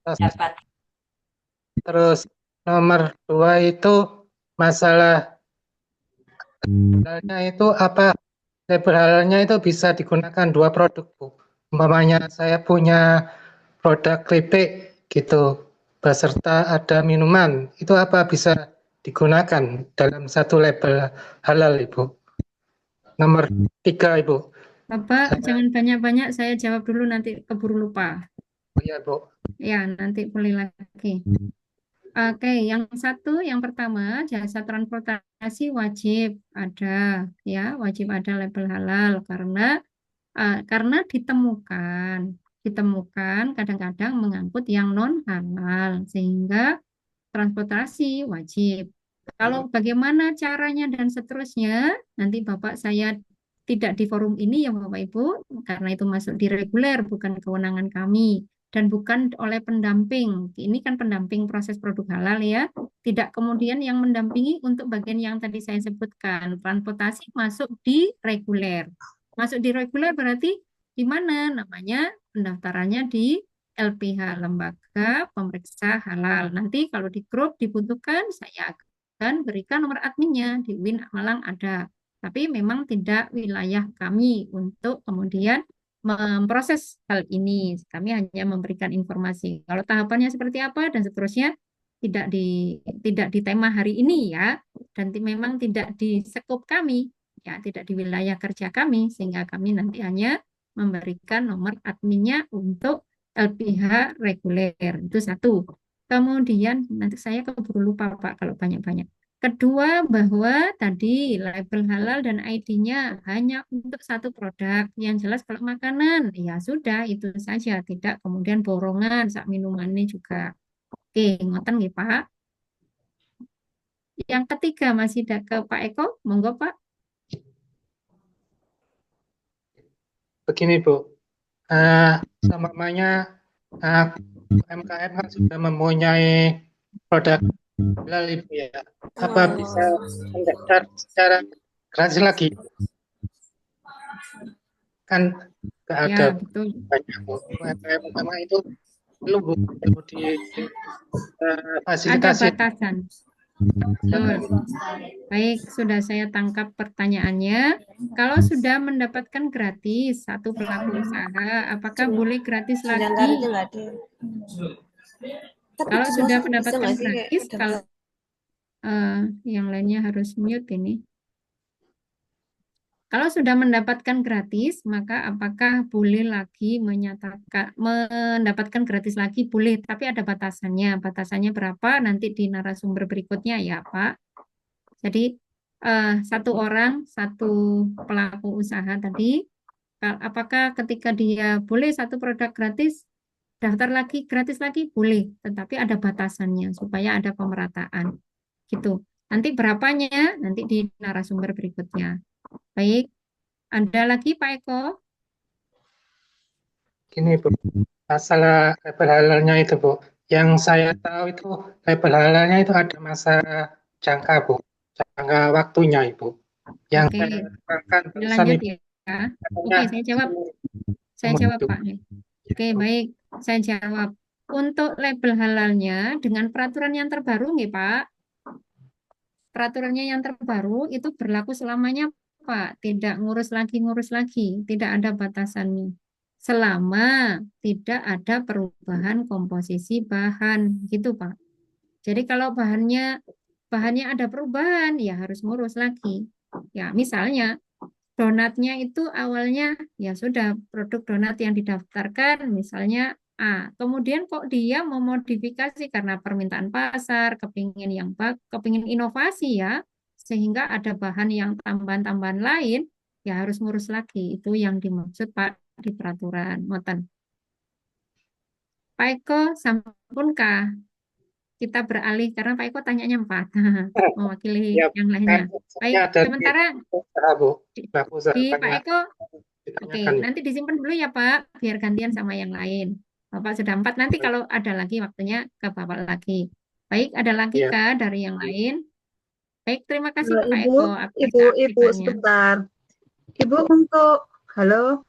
dapat. Terus nomor dua itu masalah halalnya itu apa? Label halalnya itu bisa digunakan dua produk, Bu. Umpamanya saya punya produk keripik gitu, beserta ada minuman. Itu apa bisa digunakan dalam satu label halal, Ibu? Nomor tiga, Ibu. Bapak, Saya, jangan banyak-banyak, saya jawab dulu nanti keburu lupa. oh ya, Bu. Ya, nanti boleh lagi. Oke, yang satu, yang pertama, jasa transportasi wajib ada, ya, wajib ada label halal karena ditemukan kadang-kadang mengangkut yang non halal, sehingga transportasi wajib. Kalau bagaimana caranya dan seterusnya, nanti Bapak saya tidak di forum ini ya Bapak Ibu, karena itu masuk di reguler, bukan kewenangan kami dan bukan oleh pendamping. Ini kan pendamping proses produk halal ya, tidak kemudian yang mendampingi untuk bagian yang tadi saya sebutkan. Transportasi masuk di reguler. Masuk di reguler berarti di mana namanya pendaftarannya di LPH, Lembaga Pemeriksa Halal. Nanti kalau di grup dibutuhkan, saya akan berikan nomor adminnya. Di UIN Malang ada. Tapi memang tidak wilayah kami untuk kemudian memproses hal ini. Kami hanya memberikan informasi. Kalau tahapannya seperti apa dan seterusnya tidak di tema hari ini ya, dan memang tidak di skop kami, ya tidak di wilayah kerja kami, sehingga kami nanti hanya memberikan nomor adminnya untuk LPH reguler. Itu satu. Kemudian nanti saya keburu lupa Pak kalau banyak-banyak. Kedua, bahwa tadi label halal dan ID-nya hanya untuk satu produk. Yang jelas kalau makanan, ya sudah itu saja. Tidak kemudian borongan, sak minumannya juga. Oke, ngoten nggih Pak. Yang ketiga masih ada ke Pak Eko, monggo Pak. Begini, Bu. Uh, Semuanya uh, UMKM kan sudah mempunyai produk halal, Ibu ya. Apa bisa mendaftar secara gratis lagi? Kan nggak ada Ya, betul. banyak, Bu. UMKM itu belum, Bu, perlu Ada difasilitasi. batasan. Betul. Baik, sudah saya tangkap pertanyaannya. Kalau sudah mendapatkan gratis satu pelaku usaha, apakah boleh gratis Sebentar lagi? itu nggak ada. Tapi Kalau di bawah sudah bisa mendapatkan nggak sih kayak gratis, ada kalau eh, yang lainnya harus mute ini. Kalau sudah mendapatkan gratis, maka apakah boleh lagi menyatakan mendapatkan gratis lagi? Boleh, tapi ada batasannya. Batasannya berapa? Nanti di narasumber berikutnya ya, Pak. Jadi satu orang, satu pelaku usaha tadi, apakah ketika dia boleh satu produk gratis, daftar lagi gratis lagi? Boleh, tetapi ada batasannya supaya ada pemerataan. Gitu. Nanti berapanya? Nanti di narasumber berikutnya. Baik, ada lagi Pak Eko? Gini, Bu. Masalah label halalnya itu, Bu. Yang saya tahu itu label halalnya itu ada masa jangka, Bu. Jangka waktunya, Ibu. Yang Oke, saya terangkan saya barusan lanjut Ibu ya. katanya Oke, saya jawab. Saya umur jawab hidup. Pak. Ya, Oke, Bu. baik. Saya jawab. Untuk label halalnya dengan peraturan yang terbaru nih Pak. Peraturannya yang terbaru itu berlaku selamanya Pak. Tidak ngurus lagi. Tidak ada batasannya. Selama tidak ada perubahan komposisi bahan. Gitu Pak. Jadi kalau bahannya ada perubahan, ya harus ngurus lagi. Ya, misalnya donatnya itu awalnya ya sudah produk donat yang didaftarkan misalnya A. Kemudian kok dia memodifikasi karena permintaan pasar, kepingin inovasi ya, sehingga ada bahan yang tambahan-tambahan lain, ya harus ngurus lagi. Itu yang dimaksud Pak di peraturan. Ngoten. Pak Eko, sampunkah kita beralih karena Pak Eko tanyanya empat mewakili Ya, yang lainnya. kan Baik, saya dari sementara usaha, Bu. di, Pelaku usaha di Pak banyak Eko, oke, ditanyakan, Ibu. nanti disimpan dulu ya Pak, biar gantian sama yang lain. Bapak sudah empat, nanti kalau ada lagi waktunya ke Bapak lagi. Baik, ada lagi Ya, kah dari yang lain? Baik, terima kasih Pak Ibu, Eko atas ibu keaktifan. sebentar. Ibu untuk, halo,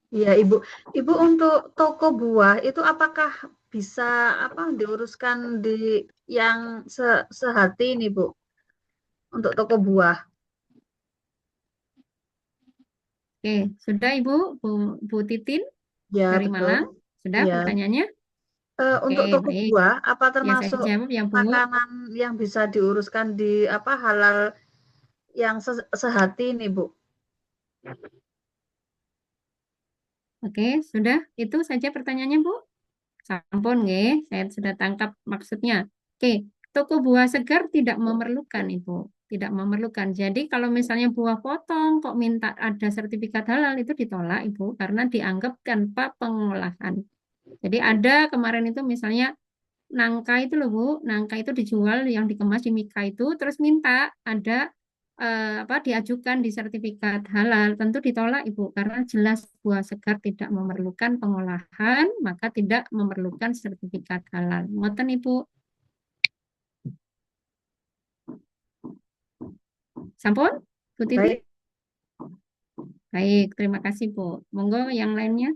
Iya, Ibu. Ibu untuk toko buah itu apakah bisa diuruskan di yang sehati ini, Bu? Untuk toko buah. Oke, sudah Ibu, Bu Titin Ya, dari betul. Malang. Sudah Iya. pertanyaannya? Oke, Untuk toko baik. buah, apa Ya, saya termasuk jawab ya, Bu. makanan yang bisa diuruskan di halal yang sehati ini, Bu? Oke, sudah. Itu saja pertanyaannya, Bu. Sampun, nggih. Saya sudah tangkap maksudnya. Oke, toko buah segar tidak memerlukan, Ibu. Tidak memerlukan. Jadi kalau misalnya buah potong kok minta ada sertifikat halal itu ditolak, Ibu, karena dianggap tanpa pengolahan. Jadi ada kemarin itu misalnya nangka itu loh Bu, nangka itu dijual yang dikemas di Mika itu, terus minta ada diajukan di sertifikat halal, tentu ditolak Ibu karena jelas buah segar tidak memerlukan pengolahan, maka tidak memerlukan sertifikat halal. Ngoten Ibu. Sampun, Bu Titi? Baik. Baik, terima kasih Bu. Monggo yang lainnya,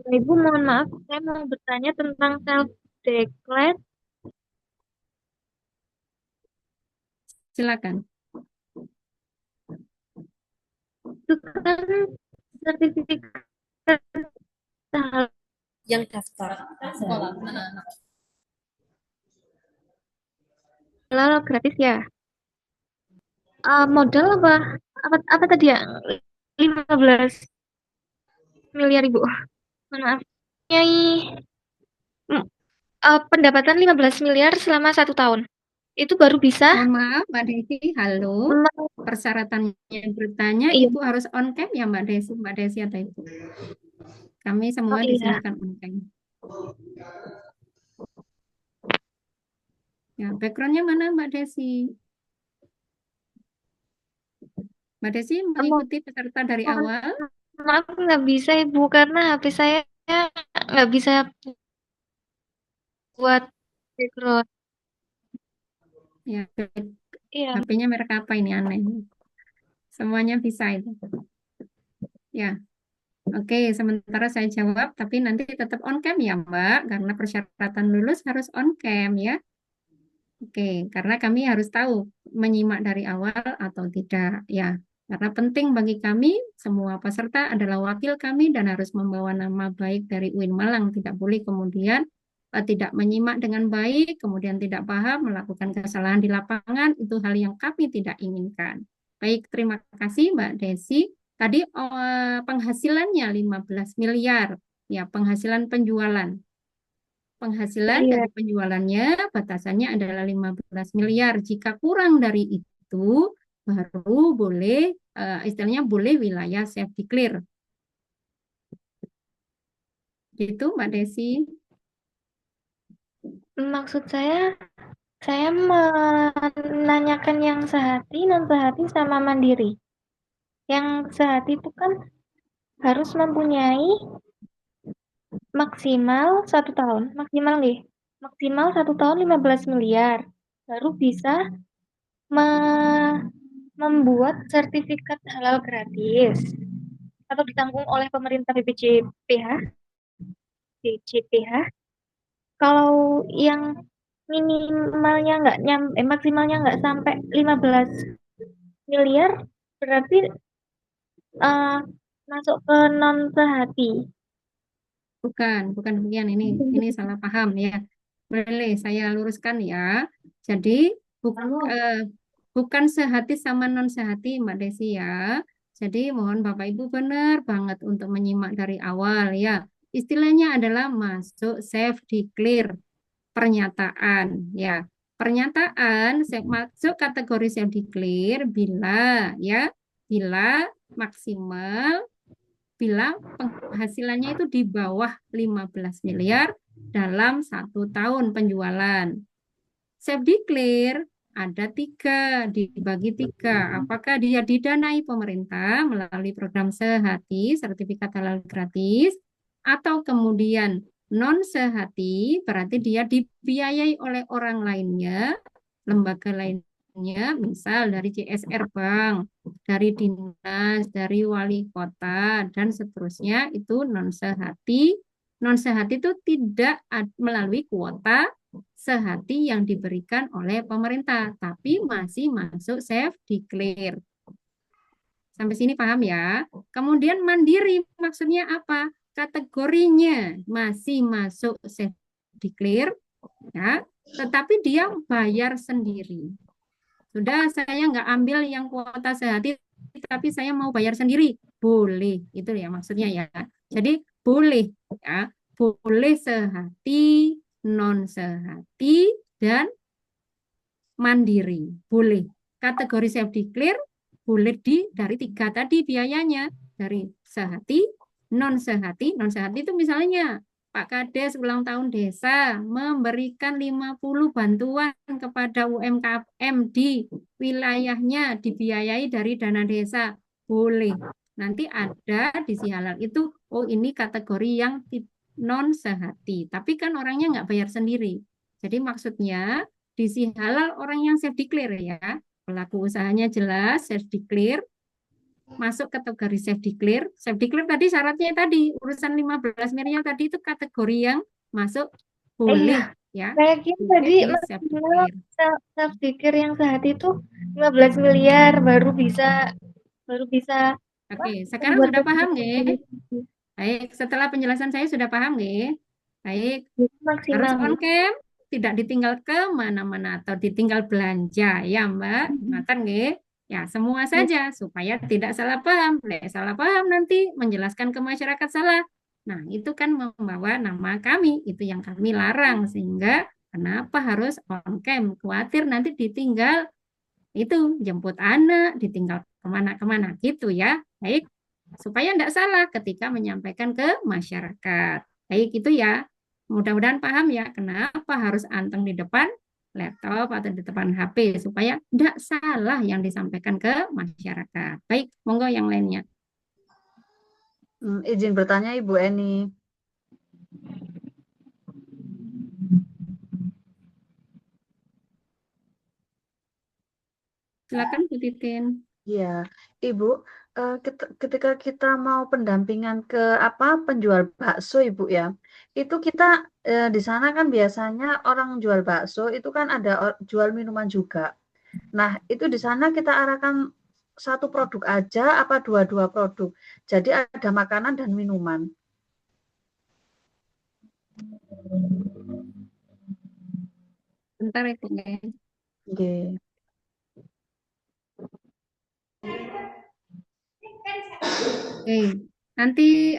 Ibu, mohon maaf, saya mau bertanya tentang self-declare. silakan. Itu kan sertifikat yang daftar sekolah. halal gratis ya. Modal apa tadi ya? 15 miliar Ibu. Mohon maaf. Nyai, pendapatan 15 miliar selama 1 tahun. Itu baru bisa Mohon maaf Mbak Desi, halo. Persyaratannya bertanya iya. Ibu harus on cam ya Mbak Desi, atau Ibu? Kami semua di sini Iya. kan on cam. Ya, backgroundnya mana Mbak Desi? Mbak Desi mengikuti peserta dari awal? Maaf, nggak bisa Ibu karena HP saya nggak bisa buat background. Ya, Iya. HP-nya merek apa ini aneh. Semuanya bisa itu. Ya, oke. Sementara saya jawab, tapi nanti tetap on cam ya Mbak, karena persyaratan lulus harus on cam ya. Oke, karena kami harus tahu menyimak dari awal atau tidak ya. Karena penting bagi kami semua peserta adalah wakil kami dan harus membawa nama baik dari UIN Malang. Tidak boleh kemudian tidak menyimak dengan baik, kemudian tidak paham, melakukan kesalahan di lapangan, itu hal yang kami tidak inginkan. Baik, terima kasih Mbak Desi. Tadi penghasilannya 15 miliar, ya penghasilan penjualan. Penghasilan Iya. dari penjualannya batasannya adalah 15 miliar. Jika kurang dari itu, baru boleh, istilahnya boleh wilayah self declare. Gitu Mbak Desi. Maksud saya menanyakan yang sehati, non sehati sama mandiri. Yang sehati itu kan harus mempunyai maksimal 1 tahun, maksimal 1 tahun 15 miliar, baru bisa membuat sertifikat halal gratis atau ditanggung oleh pemerintah BPJPH. Kalau yang minimalnya maksimalnya nggak sampai 15 miliar, berarti masuk ke non sehati. Bukan demikian. Ini salah paham ya. Boleh saya luruskan ya. Jadi bukan sehati sama non sehati Mbak Desi ya. Jadi mohon Bapak Ibu benar banget untuk menyimak dari awal ya. Istilahnya adalah masuk self declare pernyataan ya. Pernyataan masuk kategori self declare bila maksimal bila penghasilannya itu di bawah 15 miliar dalam 1 tahun penjualan. Self declare ada 3, dibagi 3. Apakah dia didanai pemerintah melalui program Sehati, sertifikat halal gratis, atau kemudian non sehati, berarti dia dibiayai oleh orang lainnya, lembaga lainnya, izinnya misal dari CSR Bank, dari dinas, dari wali kota, dan seterusnya itu non sehati. Non sehati itu tidak melalui kuota sehati yang diberikan oleh pemerintah, tapi masih masuk self declare. Sampai sini paham ya? Kemudian mandiri maksudnya apa? Kategorinya masih masuk self declare ya, tetapi dia bayar sendiri. Sudah saya nggak ambil yang kuota sehati, tapi saya mau bayar sendiri. Boleh, itu ya maksudnya ya. Jadi boleh ya, boleh sehati, non sehati, dan mandiri. Boleh. Kategori self declare boleh dari 3 tadi biayanya. Dari sehati, non sehati. Non sehati itu misalnya Pak Kades ulang tahun desa memberikan 50 bantuan kepada UMKM di wilayahnya dibiayai dari dana desa. Boleh. Nanti ada di si halal itu, oh ini kategori yang non sehati. Tapi kan orangnya nggak bayar sendiri. Jadi maksudnya di si halal orang yang self declare ya. Pelaku usahanya jelas self declare, masuk kategori self declare. Self declare tadi syaratnya tadi urusan 15 miliar tadi itu kategori yang masuk boleh ya. Saya kira tadi Boleh self maksimal declare. self declare yang sehati itu 15 miliar baru bisa Oke, sekarang membuat sudah paham nggak? sertifikasi. Baik, setelah penjelasan saya sudah paham nggak? Baik, Itu harus maksimal on nih. cam, tidak ditinggal ke mana-mana atau ditinggal belanja ya Mbak. Ingatan nggih? Ya, semua saja supaya tidak salah paham. Lek salah paham nanti menjelaskan ke masyarakat salah. Nah, itu kan membawa nama kami, itu yang kami larang sehingga kenapa harus on cam? Khawatir nanti ditinggal itu jemput anak, ditinggal kemana-kemana gitu ya. Baik, supaya tidak salah ketika menyampaikan ke masyarakat. Baik, itu ya. Mudah-mudahan paham ya, kenapa harus anteng di depan laptop atau di depan HP supaya tidak salah yang disampaikan ke masyarakat. Baik, monggo yang lainnya. Izin bertanya Ibu Eni. Silakan Bu Titin. Ya, Ibu, ketika kita mau pendampingan ke penjual bakso, Ibu ya, itu kita di sana kan biasanya orang jual bakso itu kan ada jual minuman juga. Nah, itu di sana kita arahkan satu produk aja apa dua-dua produk. Jadi ada makanan dan minuman. Bentar ya, Bu. Oke. Oke, nanti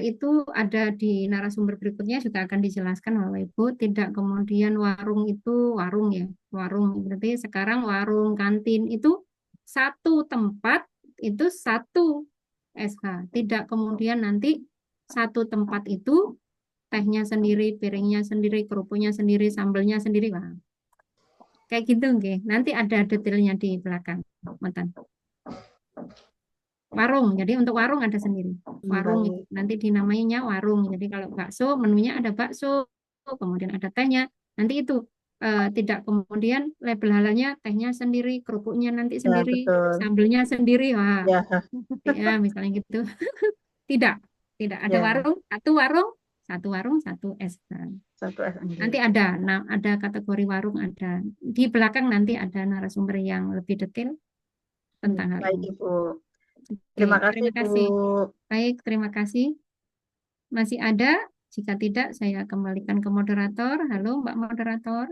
itu ada di narasumber berikutnya juga akan dijelaskan Bapak Ibu. Tidak kemudian warung itu warung ya, warung berarti sekarang warung kantin itu satu tempat itu satu SH. Tidak kemudian nanti satu tempat itu tehnya sendiri, piringnya sendiri, kerupuknya sendiri, sambelnya sendiri. Wah, kayak gitu nggih. Nanti ada detailnya di belakang. Mantan. Warung, jadi untuk warung ada sendiri. Warung Baik. nanti dinamainya warung. Jadi kalau bakso, menunya ada bakso, kemudian ada tehnya. Nanti itu tidak kemudian label halalnya tehnya sendiri, kerupuknya nanti Ya, sendiri, betul. sambelnya sendiri. Wah, Ya, ya misalnya gitu. Tidak, tidak ada ya, warung, satu warung, satu SK. satu SNG. Nanti ada kategori warung, ada di belakang nanti ada narasumber yang lebih detail tentang hal Baik, ini. Ibu. Oke, Terima kasih, terima Bu. kasih. Baik, terima kasih. Masih ada? Jika tidak, saya kembalikan ke moderator. Halo, Mbak Moderator.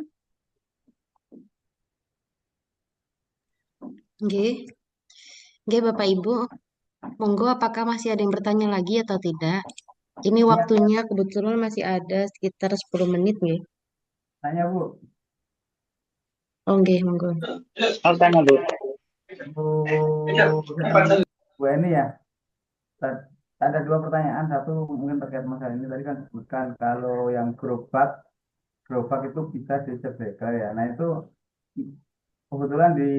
Nggih. Nggih, Bapak Ibu. Monggo, apakah masih ada yang bertanya lagi atau tidak? Ini waktunya kebetulan masih ada sekitar 10 menit nggih. Tanya Bu, Oh, nggih, monggo. tanya Bu. Bu Eni ya, ada dua pertanyaan. Satu mungkin terkait masalah ini. Tadi kan sebutkan kalau yang gerobak itu bisa dicegah ya. Nah itu kebetulan di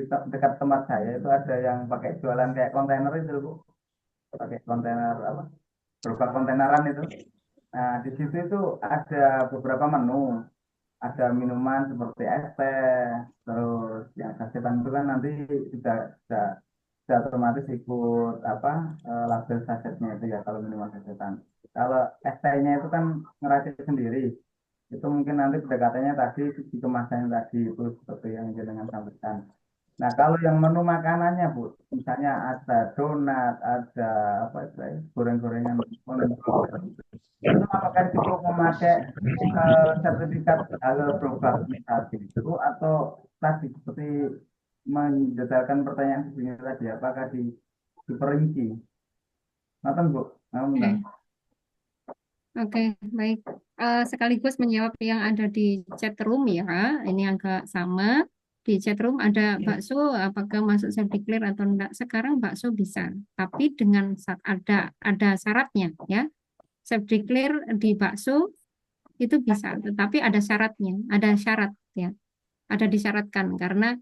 dekat tempat saya itu ada yang pakai jualan kayak kontainer itu Bu. Pakai kontainer apa? Gerobak kontaineran itu. Nah di situ itu ada beberapa menu. ada minuman seperti es teh, terus yang sasetan itu kan nanti sudah sudah otomatis ikut apa label sasetnya itu ya kalau minuman sasetan. Kalau es tehnya itu kan ngeracik sendiri, itu mungkin nanti pendekatannya tadi di kemasannya tadi itu seperti yang jenengan sampaikan. Nah, kalau yang menu makanannya, Bu, misalnya ada donat, ada apa itu ya, goreng-gorengan, itu apakah cukup memakai sertifikat halal produk tadi itu atau tadi seperti mendetailkan pertanyaan sebelumnya tadi, apakah diperinci? Nonton, Bu, Oke, nonton. oke, baik. Sekaligus menjawab yang ada di chat room ya. Ini agak sama. Di chat room ada bakso, apakah masuk self declare atau enggak? Sekarang bakso bisa, tapi dengan ada syaratnya ya. Self declare di bakso itu bisa, tetapi ada syaratnya, ada syarat ya, ada disyaratkan karena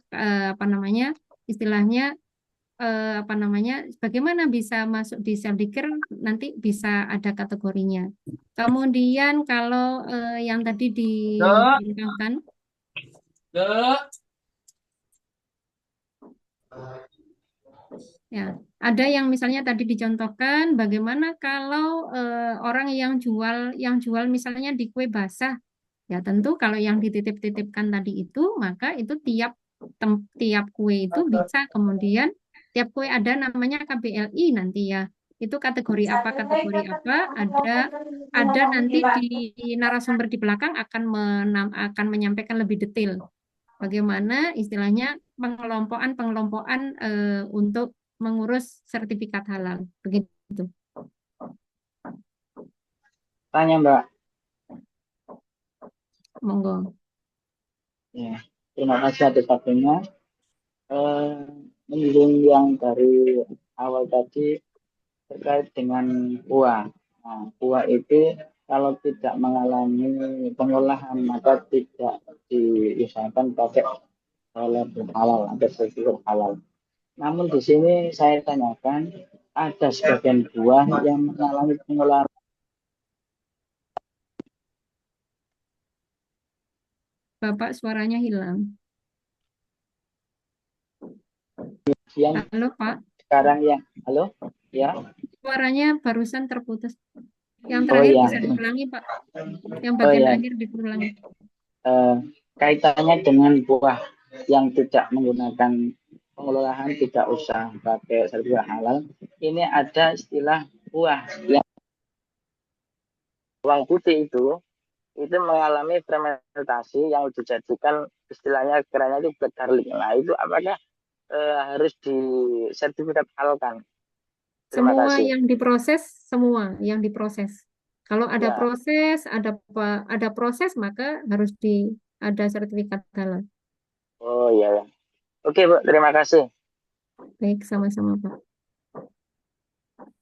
apa namanya istilahnya apa namanya bagaimana bisa masuk di self declare nanti bisa ada kategorinya. Kemudian kalau yang tadi diberitahukan ya, ada yang misalnya tadi dicontohkan bagaimana kalau orang yang jual misalnya di kue basah. Ya tentu kalau yang dititip-titipkan tadi itu, maka itu tiap kue itu bisa kemudian tiap kue ada namanya KBLI nanti ya. Itu kategori apa, ada nanti di narasumber di belakang akan menyampaikan lebih detail bagaimana istilahnya pengelompokan untuk mengurus sertifikat halal. Begitu. Tanya Mbak. Monggo. Ya, terima kasih atas waktunya. Menyinggung yang dari awal tadi terkait dengan buah. Nah, buah itu kalau tidak mengalami pengolahan maka tidak diusahakan pakai label halal atau sertifikat halal. Namun di sini saya tanyakan ada sebagian buah yang mengalami pengolahan Bapak suaranya hilang. yang Halo Pak, sekarang yang halo ya. suaranya barusan terputus. Yang Oh terakhir ya. bisa diulangi Pak. Yang Oh bagian ya. akhir diulangi. Kaitannya dengan buah yang tidak menggunakan pengelolaan, tidak usah pakai sertifikat halal. Ini ada istilah buah yang bawang putih itu mengalami fermentasi yang dijadikan istilahnya kerennya itu black garlic. Nah itu apakah harus disertifikat halalkan? Terima Semua kasih. yang diproses. Kalau ada Ya. proses maka harus ada sertifikat halal. Oh iya. Oke Bu, terima kasih. Baik, sama-sama Pak.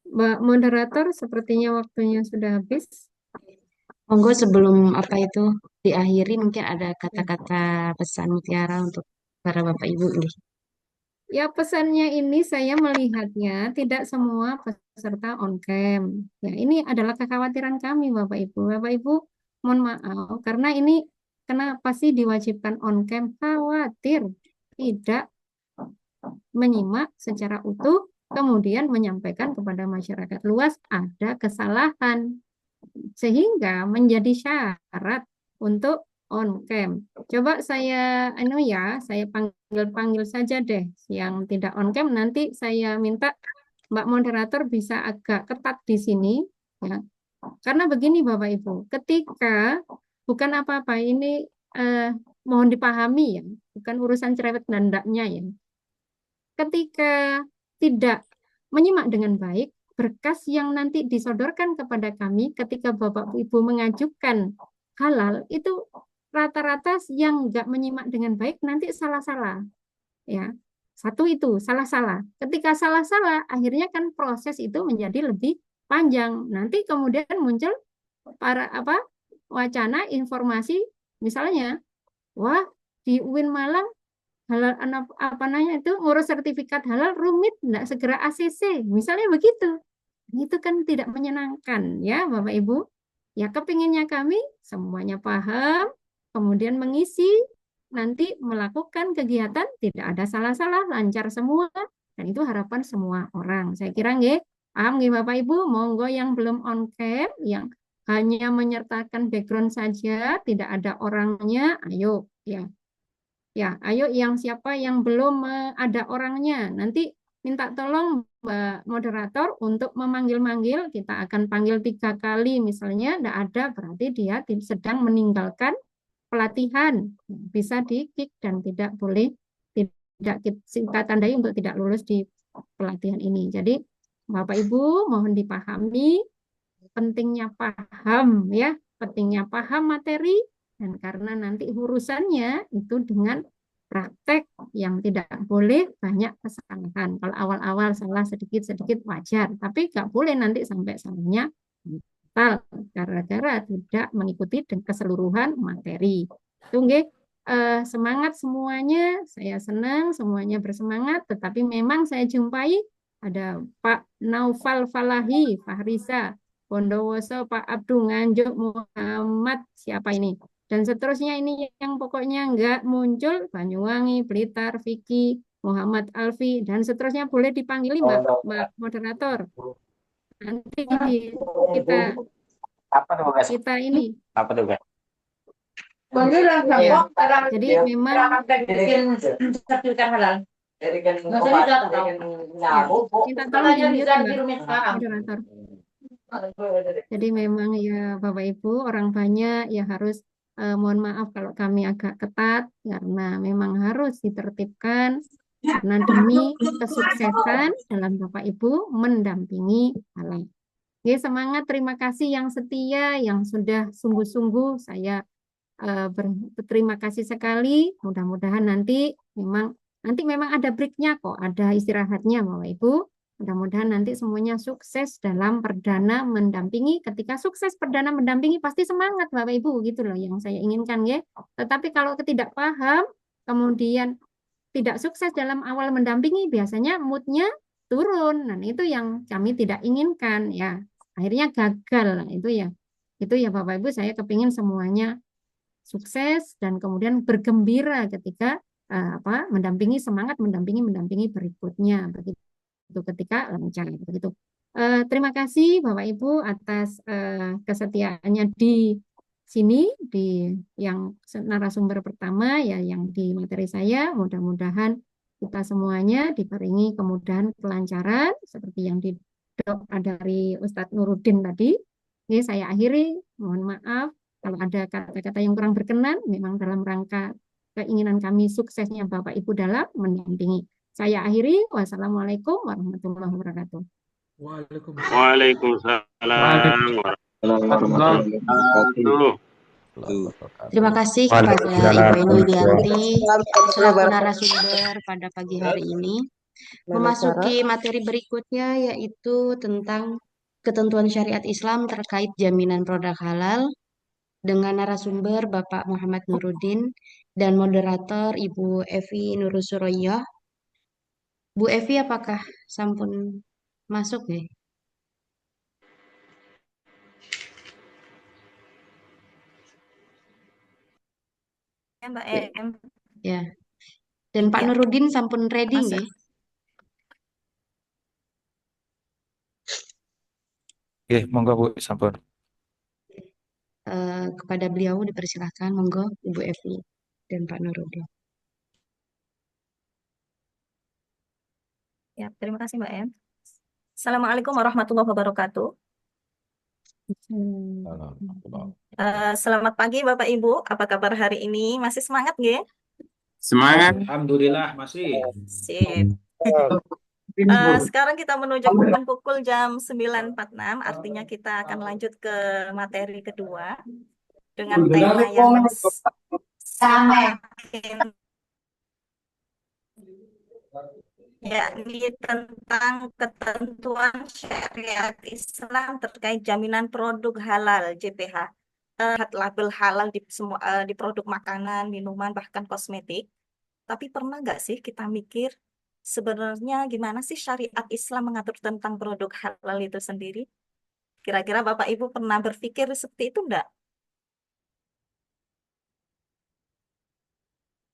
Mbak moderator, sepertinya waktunya sudah habis. Monggo sebelum apa itu diakhiri mungkin ada kata-kata pesan mutiara untuk para Bapak Ibu nih. Ya, pesannya ini saya melihatnya tidak semua peserta on-cam. Ya, ini adalah kekhawatiran kami Bapak Ibu. Bapak Ibu, mohon maaf karena ini kenapa sih diwajibkan on-cam? Khawatir tidak menyimak secara utuh, kemudian menyampaikan kepada masyarakat luas ada kesalahan. Sehingga menjadi syarat untuk on-cam. Coba saya saya panggil saja deh yang tidak on-cam, nanti saya minta Mbak moderator bisa agak ketat di sini ya. Karena begini Bapak Ibu, ketika bukan apa-apa ini mohon dipahami ya, bukan urusan cerewet dan ndaknya ya. Ketika tidak menyimak dengan baik, berkas yang nanti disodorkan kepada kami ketika Bapak Ibu mengajukan halal itu rata-rata yang nggak menyimak dengan baik nanti salah-salah ya. Satu itu salah-salah. Ketika salah-salah akhirnya kan proses itu menjadi lebih panjang. Nanti kemudian muncul wacana informasi misalnya wah di UIN Malang halal apa namanya itu ngurus sertifikat halal rumit, enggak segera ACC, misalnya begitu. Itu kan tidak menyenangkan ya Bapak Ibu. Ya kepinginnya kami semuanya paham, kemudian mengisi, nanti melakukan kegiatan, tidak ada salah-salah, lancar semua, dan itu harapan semua orang. Saya kira nggih, paham nggih Bapak Ibu? Monggo yang belum on cam, yang hanya menyertakan background saja, tidak ada orangnya, ayo ya. Ya, ayo yang siapa yang belum ada orangnya, nanti minta tolong Mbak Moderator untuk memanggil-manggil, kita akan panggil 3 kali misalnya, tidak ada berarti dia sedang meninggalkan pelatihan, bisa di-kick dan tidak boleh, tidak kita tandai untuk tidak lulus di pelatihan ini. Jadi Bapak Ibu mohon dipahami pentingnya paham ya, pentingnya paham materi, dan karena nanti urusannya itu dengan praktek yang tidak boleh banyak kesalahan. Kalau awal-awal salah sedikit-sedikit wajar, tapi nggak boleh nanti sampai salahnya total gara-gara tidak mengikuti dengan keseluruhan materi. Tunggu, semangat semuanya, saya senang semuanya bersemangat, tetapi memang saya jumpai ada Pak Naufal Falahi, Fahrisa, Bondowoso, Pak Abdul Nganjuk, Muhammad, siapa ini? Dan seterusnya ini yang pokoknya enggak muncul, Banyuwangi, Blitar, Vicky, Muhammad Alfi, dan seterusnya boleh dipanggili Mbak Moderator. Nanti kita ini. Apa tuh, Kak? Ya, jadi memang kita tolong di-mute Mbak Moderator. Jadi memang ya Bapak Ibu orang banyak ya harus mohon maaf kalau kami agak ketat karena memang harus ditertibkan karena demi kesuksesan dalam Bapak Ibu mendampingi alam. Oke, semangat, terima kasih yang setia, yang sudah sungguh-sungguh saya berterima kasih sekali. Mudah-mudahan nanti memang ada breaknya kok, ada istirahatnya Bapak Ibu. Mudah-mudahan nanti semuanya sukses dalam perdana mendampingi. Ketika sukses perdana mendampingi pasti semangat Bapak Ibu gitu loh yang saya inginkan ya. Tetapi kalau tidak paham, kemudian tidak sukses dalam awal mendampingi, biasanya moodnya turun. Nah itu yang kami tidak inginkan ya. Akhirnya gagal. Nah, itu ya Bapak Ibu, saya kepingin semuanya sukses dan kemudian bergembira ketika mendampingi, semangat mendampingi berikutnya begitu ketika lancar begitu. Terima kasih Bapak Ibu atas kesetiaannya di sini, di yang narasumber pertama ya, yang di materi saya. Mudah-mudahan kita semuanya diberi kemudahan, kelancaran seperti yang didoa dari Ustadz Nuruddin tadi. Oke, saya akhiri, mohon maaf kalau ada kata-kata yang kurang berkenan, memang dalam rangka keinginan kami suksesnya Bapak Ibu dalam mendampingi. Saya akhiri, wassalamualaikum warahmatullahi wabarakatuh. Waalaikumsalam warahmatullahi wabarakatuh. Terima kasih kepada Ibu Eni Widianti selaku narasumber pada pagi hari ini. Memasuki materi berikutnya yaitu tentang ketentuan syariat Islam terkait jaminan produk halal dengan narasumber Bapak Muhammad Nuruddin dan moderator Ibu Evi Nurusuroyoh. Bu Evi, apakah sampun masuk nih? Ya, Mbak Em. Ya. Dan Pak Nuruddin sampun ready nggih? Oke, monggo Bu, sampun. Kepada beliau dipersilahkan, monggo Ibu Evi dan Pak Nuruddin. Ya, terima kasih Mbak Em. Assalamualaikum warahmatullahi wabarakatuh. Selamat pagi Bapak Ibu, apa kabar hari ini? Masih semangat nggih? Semangat. Alhamdulillah masih. Sip. Sekarang kita menuju pukul jam 9.46, artinya kita akan lanjut ke materi kedua dengan tema yang semakin yakni tentang ketentuan syariat Islam terkait jaminan produk halal JPH. Label halal di semua di produk makanan, minuman, bahkan kosmetik. Tapi pernah nggak sih kita mikir sebenarnya gimana sih syariat Islam mengatur tentang produk halal itu sendiri? Kira-kira Bapak Ibu pernah berpikir seperti itu enggak?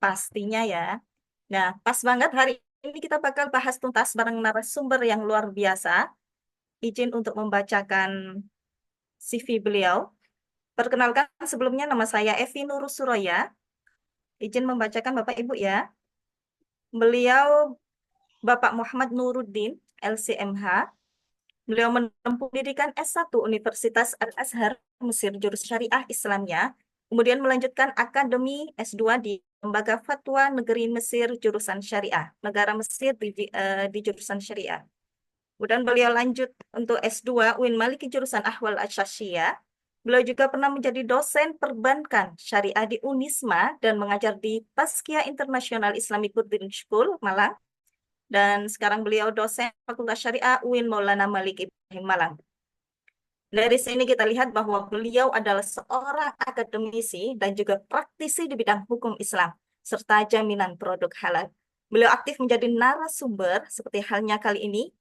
pastinya ya. Nah, pas banget hari ini kita bakal bahas tuntas bareng narasumber yang luar biasa. Izin untuk membacakan CV beliau. Perkenalkan sebelumnya nama saya Evi Nurus Suroya. Izin membacakan Bapak Ibu ya. Beliau Bapak Muhammad Nuruddin, LCMH. Beliau menempuh pendidikan S1 Universitas Al-Azhar, Mesir, jurusan Syariah Islamnya. Kemudian melanjutkan akademi S2 di Lembaga Fatwa Negeri Mesir, jurusan Syariah. Negara Mesir di jurusan Syariah. Kemudian beliau lanjut untuk S2 UIN Maliki jurusan Ahwal Asyasiyah. Beliau juga pernah menjadi dosen perbankan syariah di Unisma dan mengajar di Tazkiyah International Islamic Boarding School, Malang. Dan sekarang beliau dosen Fakultas Syariah UIN Maulana Malik Ibrahim, Malang. Dari sini kita lihat bahwa beliau adalah seorang akademisi dan juga praktisi di bidang hukum Islam, serta jaminan produk halal. Beliau aktif menjadi narasumber seperti halnya kali ini,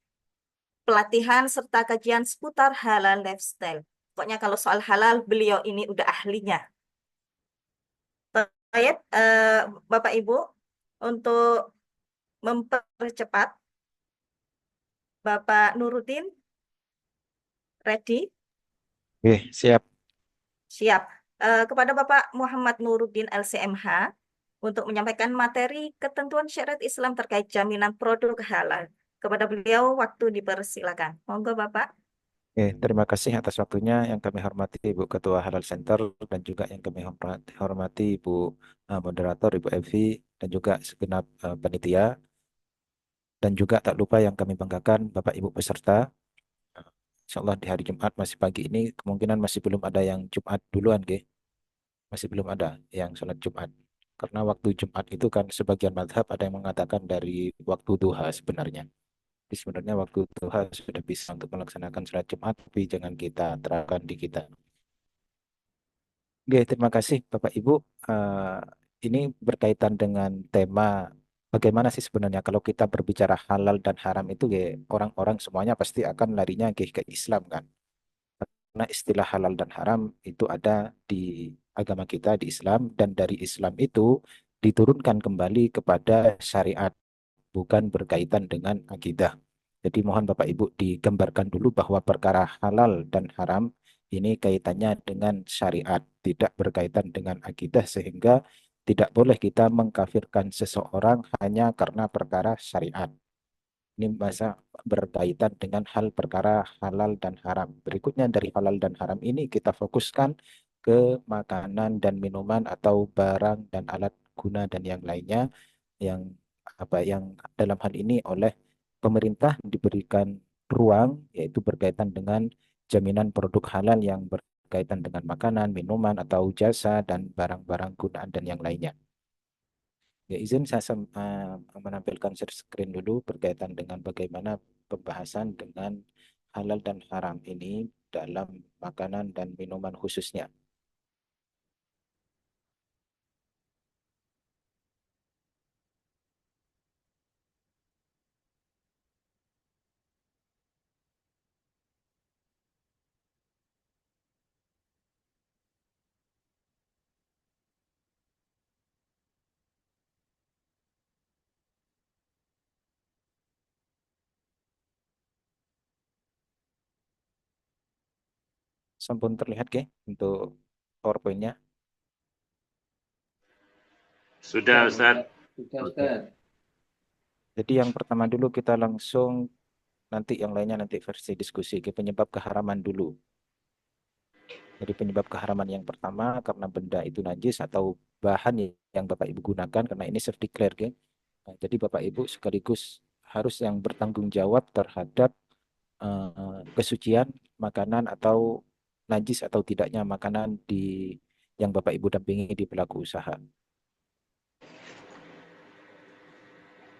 pelatihan serta kajian seputar halal lifestyle. Pokoknya kalau soal halal, beliau ini udah ahlinya. Baik, Bapak Ibu, untuk mempercepat, Bapak Nuruddin, ready? Oke, siap. Siap. Kepada Bapak Muhammad Nuruddin LCMH, untuk menyampaikan materi ketentuan syariat Islam terkait jaminan produk halal. Kepada beliau, waktu dipersilakan. Monggo Bapak. Oke, terima kasih atas waktunya yang kami hormati Ibu Ketua Halal Center dan juga yang kami hormati Ibu Moderator, Ibu Evi, dan juga segenap panitia. Dan juga tak lupa yang kami banggakan Bapak Ibu peserta. Insya Allah di hari Jumat masih pagi ini kemungkinan masih belum ada yang Jumat duluan, Ge. Masih belum ada yang sholat Jumat. Karena waktu Jumat itu kan sebagian madhab ada yang mengatakan dari waktu duha sebenarnya. Jadi sebenarnya waktu duha sudah bisa untuk melaksanakan sholat Jumat, tapi jangan kita terapkan di kita. Oke, terima kasih Bapak Ibu. Ini berkaitan dengan tema bagaimana sih sebenarnya kalau kita berbicara halal dan haram itu, orang-orang semuanya pasti akan larinya ke Islam kan. Karena istilah halal dan haram itu ada di agama kita di Islam, dan dari Islam itu diturunkan kembali kepada syariat, bukan berkaitan dengan akidah. Jadi mohon Bapak Ibu digambarkan dulu bahwa perkara halal dan haram ini kaitannya dengan syariat, tidak berkaitan dengan akidah, sehingga tidak boleh kita mengkafirkan seseorang hanya karena perkara syariat. Ini masa berkaitan dengan hal perkara halal dan haram. Berikutnya dari halal dan haram ini kita fokuskan ke makanan dan minuman atau barang dan alat guna dan yang lainnya yang yang dalam hal ini oleh pemerintah diberikan ruang, yaitu berkaitan dengan jaminan produk halal yang berkaitan dengan makanan, minuman atau jasa dan barang-barang gunaan dan yang lainnya. Ya, izin saya menampilkan share screen dulu berkaitan dengan bagaimana pembahasan dengan halal dan haram ini dalam makanan dan minuman khususnya. Sampun terlihat ke untuk PowerPoint-nya? Sudah, Ustaz. Sudah, Ustaz. Jadi yang pertama dulu kita langsung, nanti yang lainnya nanti versi diskusi ke penyebab keharaman dulu. Jadi penyebab keharaman yang pertama karena benda itu najis atau bahan yang Bapak Ibu gunakan, karena ini self declare, ke. Nah, jadi Bapak Ibu sekaligus harus yang bertanggung jawab terhadap kesucian makanan atau najis atau tidaknya makanan yang Bapak Ibu dampingi di pelaku usaha.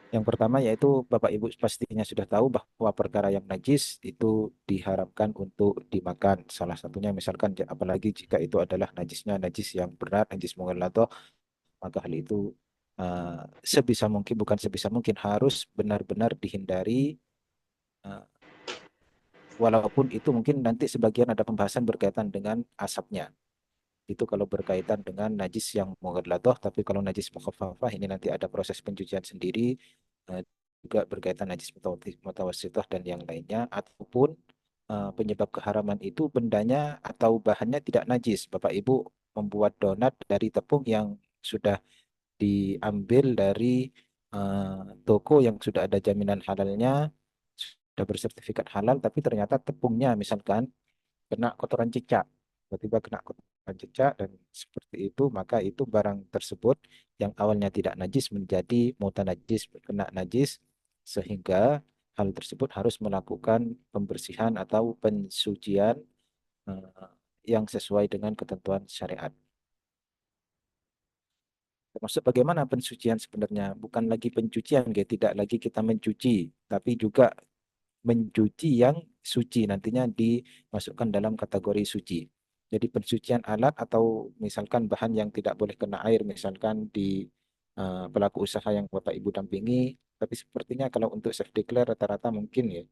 Yang pertama yaitu Bapak Ibu pastinya sudah tahu bahwa perkara yang najis itu diharamkan untuk dimakan. Salah satunya misalkan apalagi jika itu adalah najisnya najis yang berat, najis mughalladhah, maka hal itu sebisa mungkin, bukan sebisa mungkin, harus benar-benar dihindari, walaupun itu mungkin nanti sebagian ada pembahasan berkaitan dengan asapnya. Itu kalau berkaitan dengan najis yang mughalladah, tapi kalau najis mukhaffafah ini nanti ada proses pencucian sendiri, juga berkaitan najis mutawassithah dan yang lainnya, ataupun penyebab keharaman itu bendanya atau bahannya tidak najis. Bapak Ibu membuat donat dari tepung yang sudah diambil dari toko yang sudah ada jaminan halalnya, sudah bersertifikat halal, tapi ternyata tepungnya misalkan kena kotoran cicak, tiba-tiba kena kotoran cicak dan seperti itu, maka itu barang tersebut yang awalnya tidak najis menjadi mutanajis, kena najis, sehingga hal tersebut harus melakukan pembersihan atau pensucian yang sesuai dengan ketentuan syariat. Termasuk bagaimana pensucian sebenarnya, bukan lagi pencucian, tidak lagi kita mencuci, tapi juga mencuci yang suci, nantinya dimasukkan dalam kategori suci. Jadi pensucian alat atau misalkan bahan yang tidak boleh kena air, misalkan di pelaku usaha yang Bapak Ibu dampingi, tapi sepertinya kalau untuk self declare rata-rata mungkin ya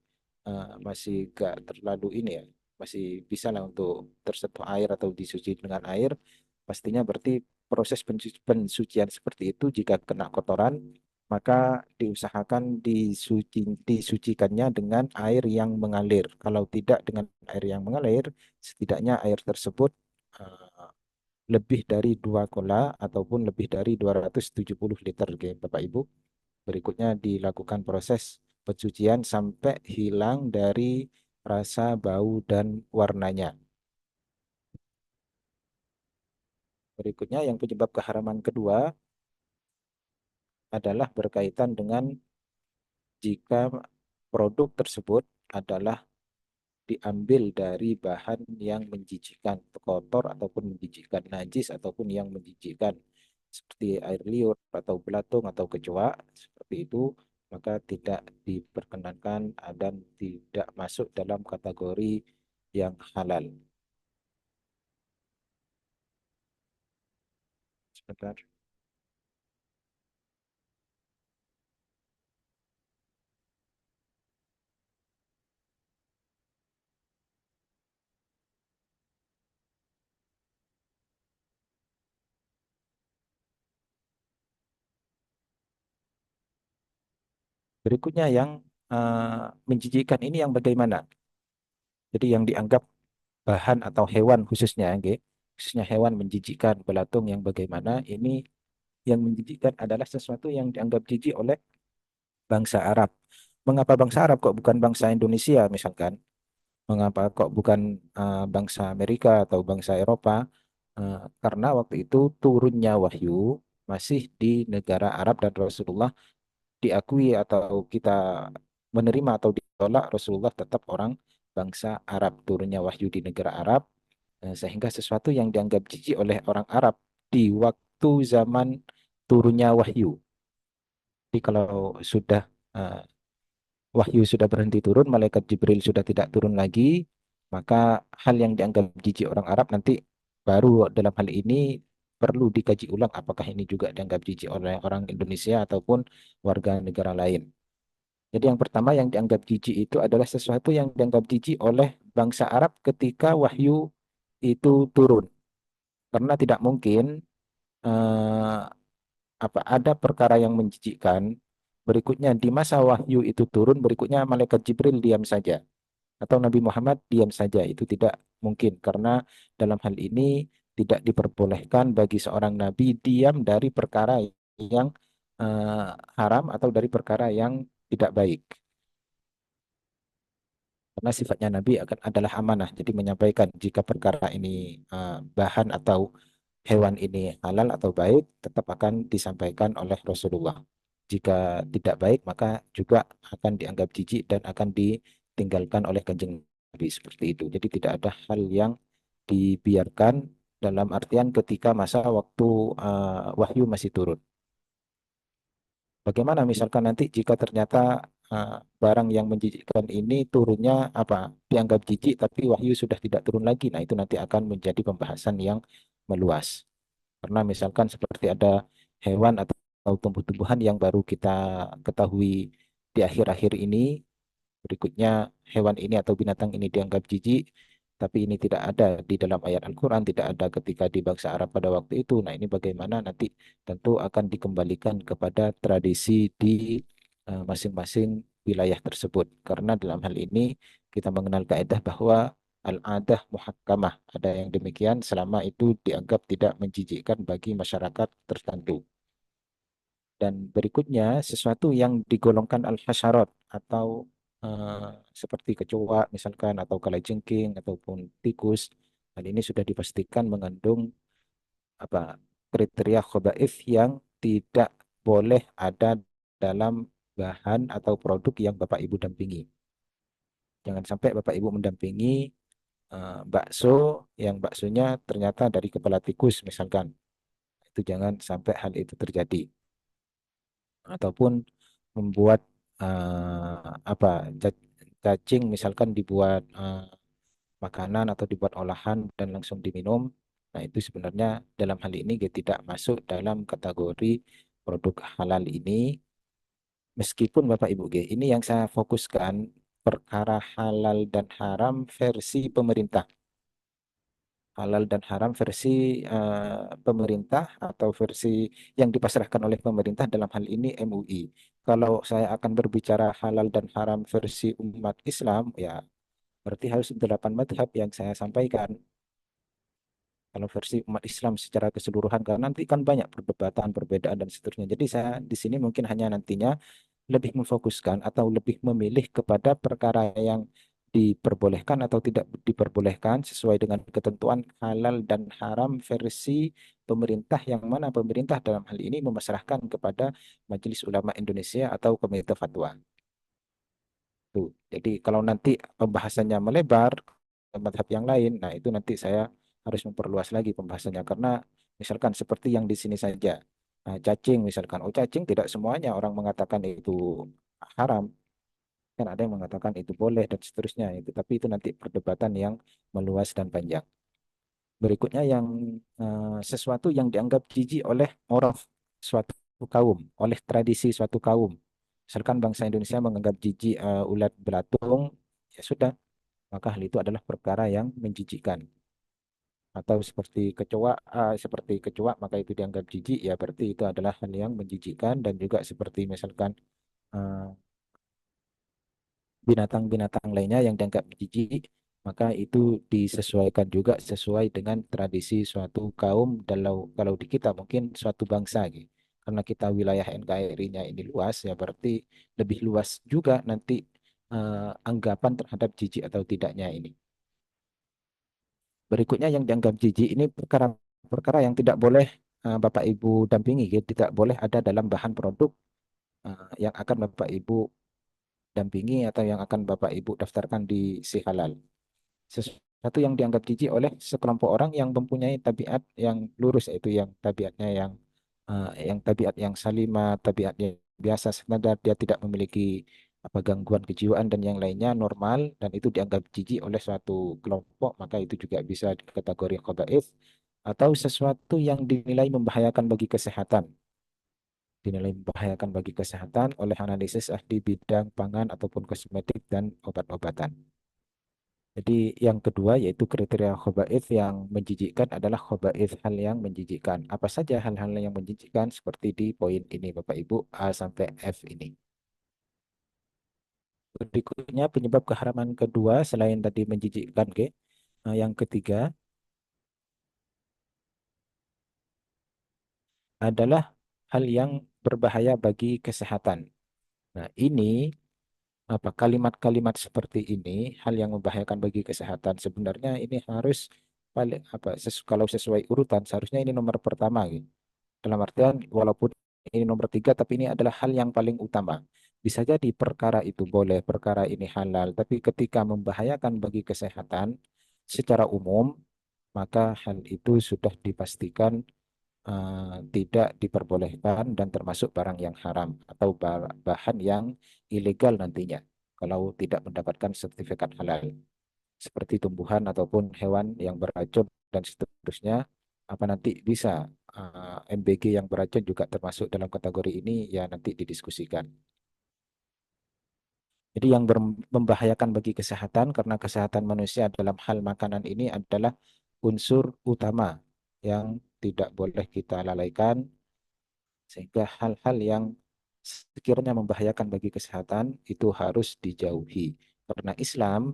masih gak terlalu ini ya, masih bisa lah untuk tersentuh air atau disuci dengan air. Pastinya berarti proses pensucian seperti itu jika kena kotoran, maka diusahakan disucikannya dengan air yang mengalir. Kalau tidak dengan air yang mengalir, setidaknya air tersebut lebih dari 2 kola ataupun lebih dari 270 liter, Bapak Ibu. Berikutnya dilakukan proses pencucian sampai hilang dari rasa, bau, dan warnanya. Berikutnya yang penyebab keharaman kedua adalah berkaitan dengan jika produk tersebut adalah diambil dari bahan yang menjijikkan, kotor ataupun menjijikkan, najis ataupun yang menjijikkan, seperti air liur atau belatung atau kecoa, seperti itu, maka tidak diperkenankan dan tidak masuk dalam kategori yang halal. Sebentar. Berikutnya yang menjijikkan ini yang bagaimana? Jadi yang dianggap bahan atau hewan khususnya, khususnya hewan menjijikkan, belatung yang bagaimana, ini yang menjijikkan adalah sesuatu yang dianggap jijik oleh bangsa Arab. Mengapa bangsa Arab kok bukan bangsa Indonesia misalkan? Mengapa kok bukan bangsa Amerika atau bangsa Eropa? Karena waktu itu turunnya wahyu masih di negara Arab dan Rasulullah diakui atau kita menerima atau ditolak, Rasulullah tetap orang bangsa Arab, turunnya wahyu di negara Arab, sehingga sesuatu yang dianggap jijik oleh orang Arab di waktu zaman turunnya wahyu. Jadi kalau sudah wahyu sudah berhenti turun, malaikat Jibril sudah tidak turun lagi, maka hal yang dianggap jijik orang Arab nanti baru dalam hal ini perlu dikaji ulang apakah ini juga dianggap jijik oleh orang Indonesia ataupun warga negara lain. Jadi yang pertama yang dianggap jijik itu adalah sesuatu yang dianggap jijik oleh bangsa Arab ketika wahyu itu turun. Karena tidak mungkin eh, ada perkara yang menjijikkan, berikutnya di masa wahyu itu turun, berikutnya malaikat Jibril diam saja atau Nabi Muhammad diam saja. Itu tidak mungkin karena dalam hal ini tidak diperbolehkan bagi seorang nabi diam dari perkara yang haram atau dari perkara yang tidak baik. Karena sifatnya Nabi adalah amanah, jadi menyampaikan jika perkara ini bahan atau hewan ini halal atau baik, tetap akan disampaikan oleh Rasulullah. Jika tidak baik, maka juga akan dianggap jijik dan akan ditinggalkan oleh Kanjeng Nabi seperti itu. Jadi tidak ada hal yang dibiarkan dalam artian ketika masa waktu wahyu masih turun. Bagaimana misalkan nanti jika ternyata barang yang menjijikkan ini turunnya dianggap jijik tapi wahyu sudah tidak turun lagi. Nah, itu nanti akan menjadi pembahasan yang meluas. Karena misalkan seperti ada hewan atau tumbuh-tumbuhan yang baru kita ketahui di akhir-akhir ini, berikutnya hewan ini atau binatang ini dianggap jijik, tapi ini tidak ada di dalam ayat Al-Quran, tidak ada ketika di bangsa Arab pada waktu itu. Nah, ini bagaimana nanti tentu akan dikembalikan kepada tradisi di masing-masing wilayah tersebut. Karena dalam hal ini kita mengenal kaidah bahwa al-adah muhakkamah. Ada yang demikian selama itu dianggap tidak menjijikkan bagi masyarakat tertentu. Dan berikutnya sesuatu yang digolongkan al-hasyarat atau seperti kecoa misalkan atau kalajengking ataupun tikus. Dan ini sudah dipastikan mengandung apa kriteria khaba'ith yang tidak boleh ada dalam bahan atau produk yang Bapak Ibu dampingi. Jangan sampai Bapak Ibu mendampingi bakso yang baksonya ternyata dari kepala tikus misalkan. Itu jangan sampai hal itu terjadi. Ataupun membuat apa cacing misalkan dibuat makanan atau dibuat olahan dan langsung diminum. Nah, itu sebenarnya dalam hal ini dia tidak masuk dalam kategori produk halal ini. Meskipun Bapak Ibu ini yang saya fokuskan perkara halal dan haram versi pemerintah. Halal dan haram versi pemerintah atau versi yang dipasrahkan oleh pemerintah dalam hal ini MUI. Kalau saya akan berbicara halal dan haram versi umat Islam, ya berarti harus 8 madhab yang saya sampaikan. Kalau versi umat Islam secara keseluruhan, karena nanti kan banyak perdebatan, perbedaan dan seterusnya. Jadi saya di sini mungkin hanya nantinya lebih memfokuskan atau lebih memilih kepada perkara yang diperbolehkan atau tidak diperbolehkan sesuai dengan ketentuan halal dan haram versi pemerintah, yang mana pemerintah dalam hal ini memasrahkan kepada Majelis Ulama Indonesia atau Komite Fatwa. Tuh. Jadi kalau nanti pembahasannya melebar ke mazhab yang lain, nah itu nanti saya harus memperluas lagi pembahasannya karena misalkan seperti yang di sini saja. Nah, cacing misalkan, oh cacing tidak semuanya orang mengatakan itu haram. Kan ada yang mengatakan itu boleh dan seterusnya itu, tapi itu nanti perdebatan yang meluas dan panjang. Berikutnya yang sesuatu yang dianggap jijik oleh orang suatu kaum, oleh tradisi suatu kaum. Misalkan bangsa Indonesia menganggap jijik ulat belatung, ya sudah, maka hal itu adalah perkara yang menjijikkan. Atau seperti kecoa, maka itu dianggap jijik, ya berarti itu adalah hal yang menjijikkan. Dan juga seperti misalkan eh, binatang-binatang lainnya yang dianggap jijik, maka itu disesuaikan juga sesuai dengan tradisi suatu kaum. Kalau di kita mungkin suatu bangsa gitu. Karena kita wilayah NKRI-nya ini luas, ya berarti lebih luas juga nanti anggapan terhadap jijik atau tidaknya ini. Berikutnya yang dianggap jijik ini perkara yang tidak boleh Bapak Ibu dampingi, gitu. Tidak boleh ada dalam bahan produk yang akan Bapak Ibu dampingi atau yang akan Bapak Ibu daftarkan di si halal. Sesuatu yang dianggap jijik oleh sekelompok orang yang mempunyai tabiat yang lurus, yaitu yang tabiatnya yang tabiat yang salimah, tabiat yang biasa standar, dia tidak memiliki apa gangguan kejiwaan dan yang lainnya normal, dan itu dianggap jijik oleh suatu kelompok, maka itu juga bisa dikategori khaba'ith. Atau sesuatu yang dinilai membahayakan bagi kesehatan oleh analisis ahli bidang pangan ataupun kosmetik dan obat-obatan. Jadi yang kedua yaitu kriteria khaba'ith yang menjijikkan adalah khaba'ith hal yang menjijikkan. Apa saja hal-hal yang menjijikkan seperti di poin ini Bapak Ibu A sampai F ini. Berikutnya penyebab keharaman kedua selain tadi menjijikkan, yang ketiga adalah hal yang berbahaya bagi kesehatan. Nah, ini kalimat-kalimat seperti ini, hal yang membahayakan bagi kesehatan, sebenarnya ini harus paling kalau sesuai urutan seharusnya ini nomor pertama gitu. Dalam artian walaupun ini nomor 3, tapi ini adalah hal yang paling utama. Bisa jadi perkara itu boleh, perkara ini halal, tapi ketika membahayakan bagi kesehatan secara umum, maka hal itu sudah dipastikan tidak diperbolehkan dan termasuk barang yang haram atau bahan yang ilegal nantinya kalau tidak mendapatkan sertifikat halal, seperti tumbuhan ataupun hewan yang beracun dan seterusnya. Apa nanti bisa MBG yang beracun juga termasuk dalam kategori ini, ya nanti didiskusikan. Jadi yang membahayakan bagi kesehatan, karena kesehatan manusia dalam hal makanan ini adalah unsur utama yang tidak boleh kita lalaikan, sehingga hal-hal yang sekiranya membahayakan bagi kesehatan itu harus dijauhi. Karena Islam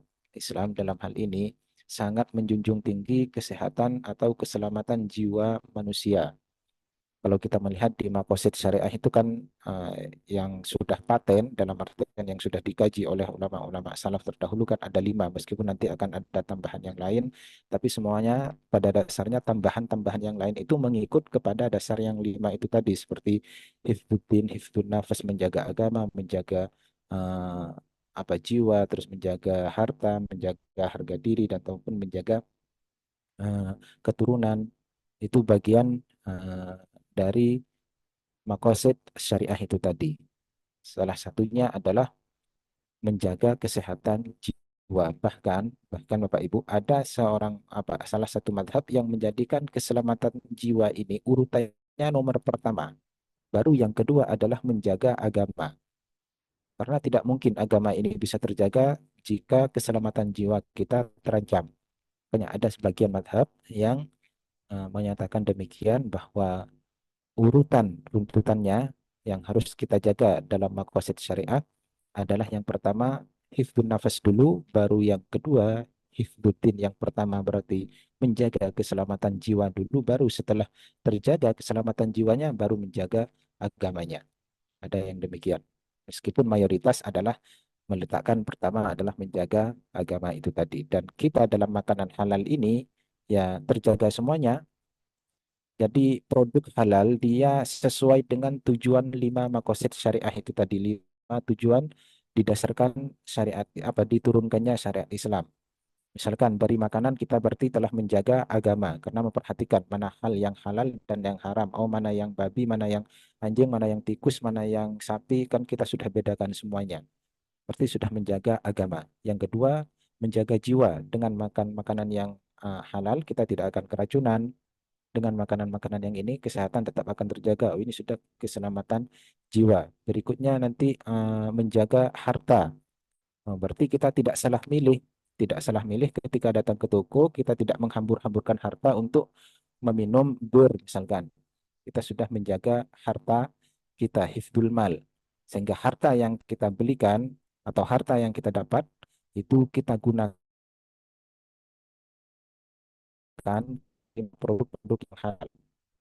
dalam hal ini sangat menjunjung tinggi kesehatan atau keselamatan jiwa manusia. Kalau kita melihat di makosid syariah itu kan yang sudah paten, dalam artian yang sudah dikaji oleh ulama-ulama salaf terdahulu kan ada 5, meskipun nanti akan ada tambahan yang lain, tapi semuanya pada dasarnya tambahan-tambahan yang lain itu mengikut kepada dasar yang 5 itu tadi, seperti hifdzuddin, hifdzun nafas, menjaga agama, menjaga eh, apa jiwa, terus menjaga harta, menjaga harga diri, dan ataupun menjaga eh, keturunan. Itu bagian eh, dari makosid syariah itu tadi. Salah satunya adalah menjaga kesehatan jiwa. Bahkan Bapak Ibu, ada salah satu madhab yang menjadikan keselamatan jiwa ini urutannya nomor pertama. Baru yang kedua adalah menjaga agama. Karena tidak mungkin agama ini bisa terjaga jika keselamatan jiwa kita terancam. Makanya ada sebagian madhab yang menyatakan demikian, bahwa runtutannya yang harus kita jaga dalam maqasid syariat adalah yang pertama hifdzun nafas dulu, baru yang kedua hifdzuddin. Yang pertama berarti menjaga keselamatan jiwa dulu, baru setelah terjaga keselamatan jiwanya baru menjaga agamanya. Ada yang demikian. Meskipun mayoritas adalah meletakkan pertama adalah menjaga agama itu tadi. Dan kita dalam makanan halal ini ya terjaga semuanya. Jadi produk halal dia sesuai dengan tujuan 5 makosid syariah itu tadi. 5 tujuan didasarkan syariat, diturunkannya syariat Islam. Misalkan beri makanan, kita berarti telah menjaga agama karena memperhatikan mana hal yang halal dan yang haram. Oh, mana yang babi, mana yang anjing, mana yang tikus, mana yang sapi, kan kita sudah bedakan semuanya. Berarti sudah menjaga agama. Yang kedua, menjaga jiwa. Dengan makan makanan yang halal, kita tidak akan keracunan. Dengan makanan-makanan yang ini, kesehatan tetap akan terjaga. Oh, ini sudah keselamatan jiwa. Berikutnya nanti menjaga harta. Oh, berarti kita tidak salah milih. Tidak salah milih ketika datang ke toko, kita tidak menghambur-hamburkan harta untuk meminum bir misalkan. Kita sudah menjaga harta kita, hifdzul mal. Sehingga harta yang kita belikan atau harta yang kita dapat, itu kita gunakan di produk-produk yang halal.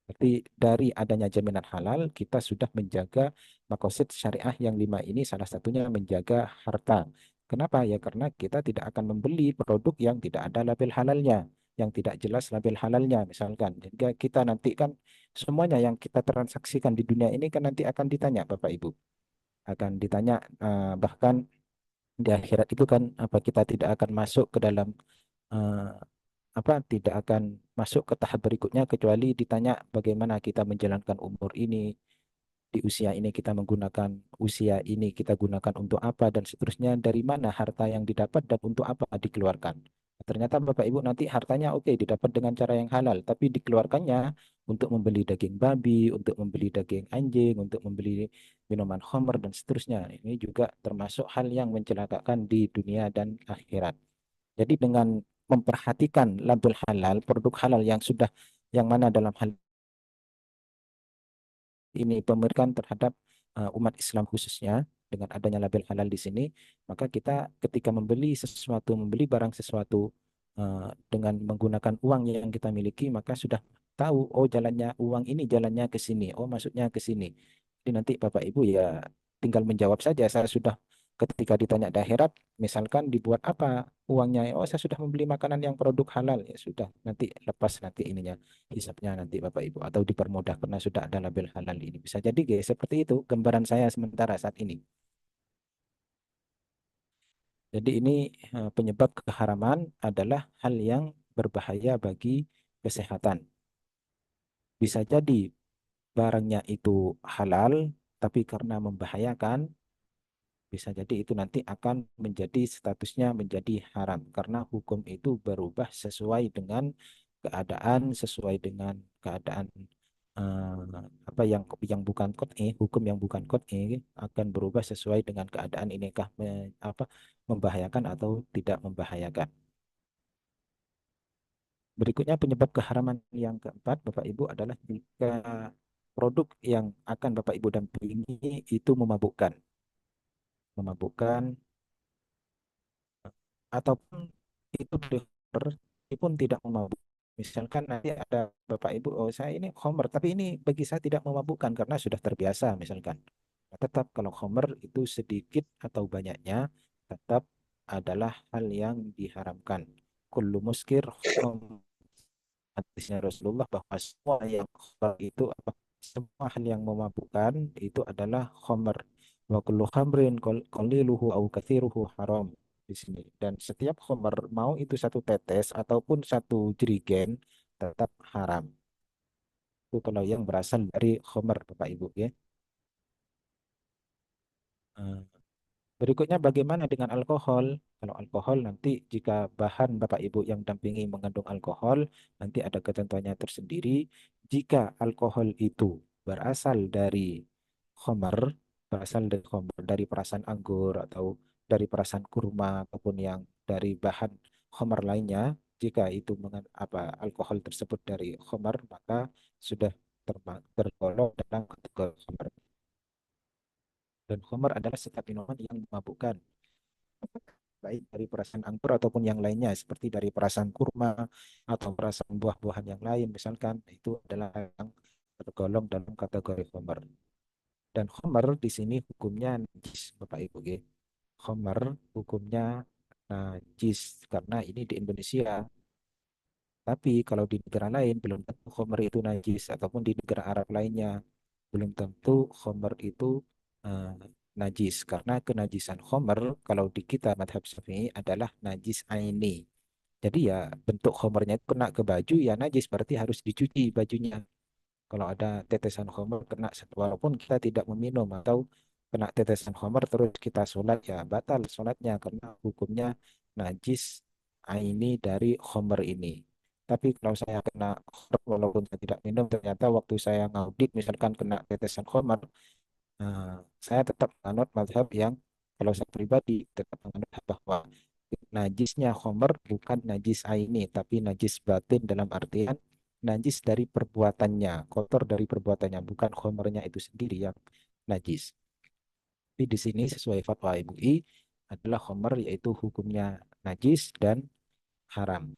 Berarti dari adanya jaminan halal, kita sudah menjaga makosid syariah yang 5 ini, salah satunya menjaga harta. Kenapa? Ya karena kita tidak akan membeli produk yang tidak ada label halalnya, yang tidak jelas label halalnya misalkan. Jika kita nanti kan semuanya yang kita transaksikan di dunia ini kan nanti akan ditanya Bapak Ibu. Akan ditanya bahkan di akhirat itu kan kita tidak akan masuk ke dalam eh, tidak akan masuk ke tahap berikutnya kecuali ditanya bagaimana kita menjalankan umur ini, di usia ini kita menggunakan usia ini kita gunakan untuk apa, dan seterusnya, dari mana harta yang didapat dan untuk apa dikeluarkan. Ternyata Bapak Ibu nanti hartanya oke didapat dengan cara yang halal, tapi dikeluarkannya untuk membeli daging babi, untuk membeli daging anjing, untuk membeli minuman khamr dan seterusnya. Ini juga termasuk hal yang mencelakakan di dunia dan akhirat. Jadi dengan memperhatikan label halal, produk halal yang mana dalam hal ini pemeriksaan terhadap umat Islam khususnya, dengan adanya label halal di sini, maka kita ketika membeli barang sesuatu dengan menggunakan uang yang kita miliki, maka sudah tahu, oh jalannya uang ini jalannya ke sini, oh masuknya ke sini. Jadi nanti Bapak Ibu ya tinggal menjawab saja. Saya sudah ketika ditanya di akhirat, misalkan dibuat apa uangnya, oh saya sudah membeli makanan yang produk halal, ya sudah, nanti lepas nanti ininya hisapnya nanti Bapak Ibu, atau dipermudah karena sudah ada label halal ini. Bisa jadi guys, seperti itu gambaran saya sementara saat ini. Jadi ini penyebab keharaman adalah hal yang berbahaya bagi kesehatan. Bisa jadi barangnya itu halal, tapi karena membahayakan, bisa jadi itu nanti akan menjadi statusnya menjadi haram. Karena hukum itu berubah sesuai dengan keadaan apa yang bukan qat'i, hukum yang bukan qat'i akan berubah sesuai dengan keadaan inikah membahayakan atau tidak membahayakan. Berikutnya penyebab keharaman yang keempat, Bapak Ibu, adalah jika produk yang akan Bapak Ibu dampingi itu memabukkan. Memabukkan ataupun itu pun tidak memabuk. Misalkan nanti ada Bapak Ibu, oh saya ini homer, tapi ini bagi saya tidak memabukkan karena sudah terbiasa misalkan. Nah, tetap kalau homer itu sedikit atau banyaknya tetap adalah hal yang diharamkan. Kullu muskir hadisnya Rasulullah bahwa semua yang khamr itu apa, semua hal yang memabukkan itu adalah khamr. Wa kullu khamrin qaliluhu au katsiruhu haram di sini. Dan setiap khamr mau itu satu tetes ataupun satu jerigen tetap haram. Itu kalau yang berasal dari khamr Bapak Ibu ya. Eh, Berikutnya bagaimana dengan alkohol? Kalau alkohol nanti jika bahan Bapak Ibu yang dampingi mengandung alkohol, nanti ada ketentuannya tersendiri. Jika alkohol itu berasal dari khamar, berasal dari khamar, dari perasan anggur atau dari perasan kurma ataupun yang dari bahan khamar lainnya, jika itu alkohol tersebut dari khamar, maka sudah tergolong dalam kategori khamar. Dan khamar adalah setiap minuman yang memabukkan, baik dari perasan anggur ataupun yang lainnya seperti dari perasan kurma atau perasan buah-buahan yang lain misalkan, itu adalah yang tergolong dalam kategori khamar. Dan khamar di sini hukumnya najis Bapak Ibu ya. Khamar hukumnya najis karena ini di Indonesia, tapi kalau di negara lain belum tentu khamar itu najis, ataupun di negara Arab lainnya belum tentu khamar itu eh, najis, karena kenajisan khamar kalau di kita madhab Syafi'i adalah najis aini. Jadi ya bentuk khamarnya itu kena ke baju ya najis, berarti harus dicuci bajunya. Kalau ada tetesan khamar kena, walaupun kita tidak meminum atau kena tetesan khamar terus kita sholat, ya batal sholatnya karena hukumnya najis aini dari khamar ini. Tapi kalau saya kena khamar walaupun saya tidak minum, ternyata waktu saya ngaudit misalkan kena tetesan khamar, saya tetap menganut mazhab yang, kalau saya pribadi tetap menganut bahwa najisnya khomer bukan najis aini, tapi najis batin dalam artian najis dari perbuatannya, kotor dari perbuatannya, bukan khomernya itu sendiri yang najis. Tapi di sini sesuai fatwa MUI adalah khomer yaitu hukumnya najis dan haram.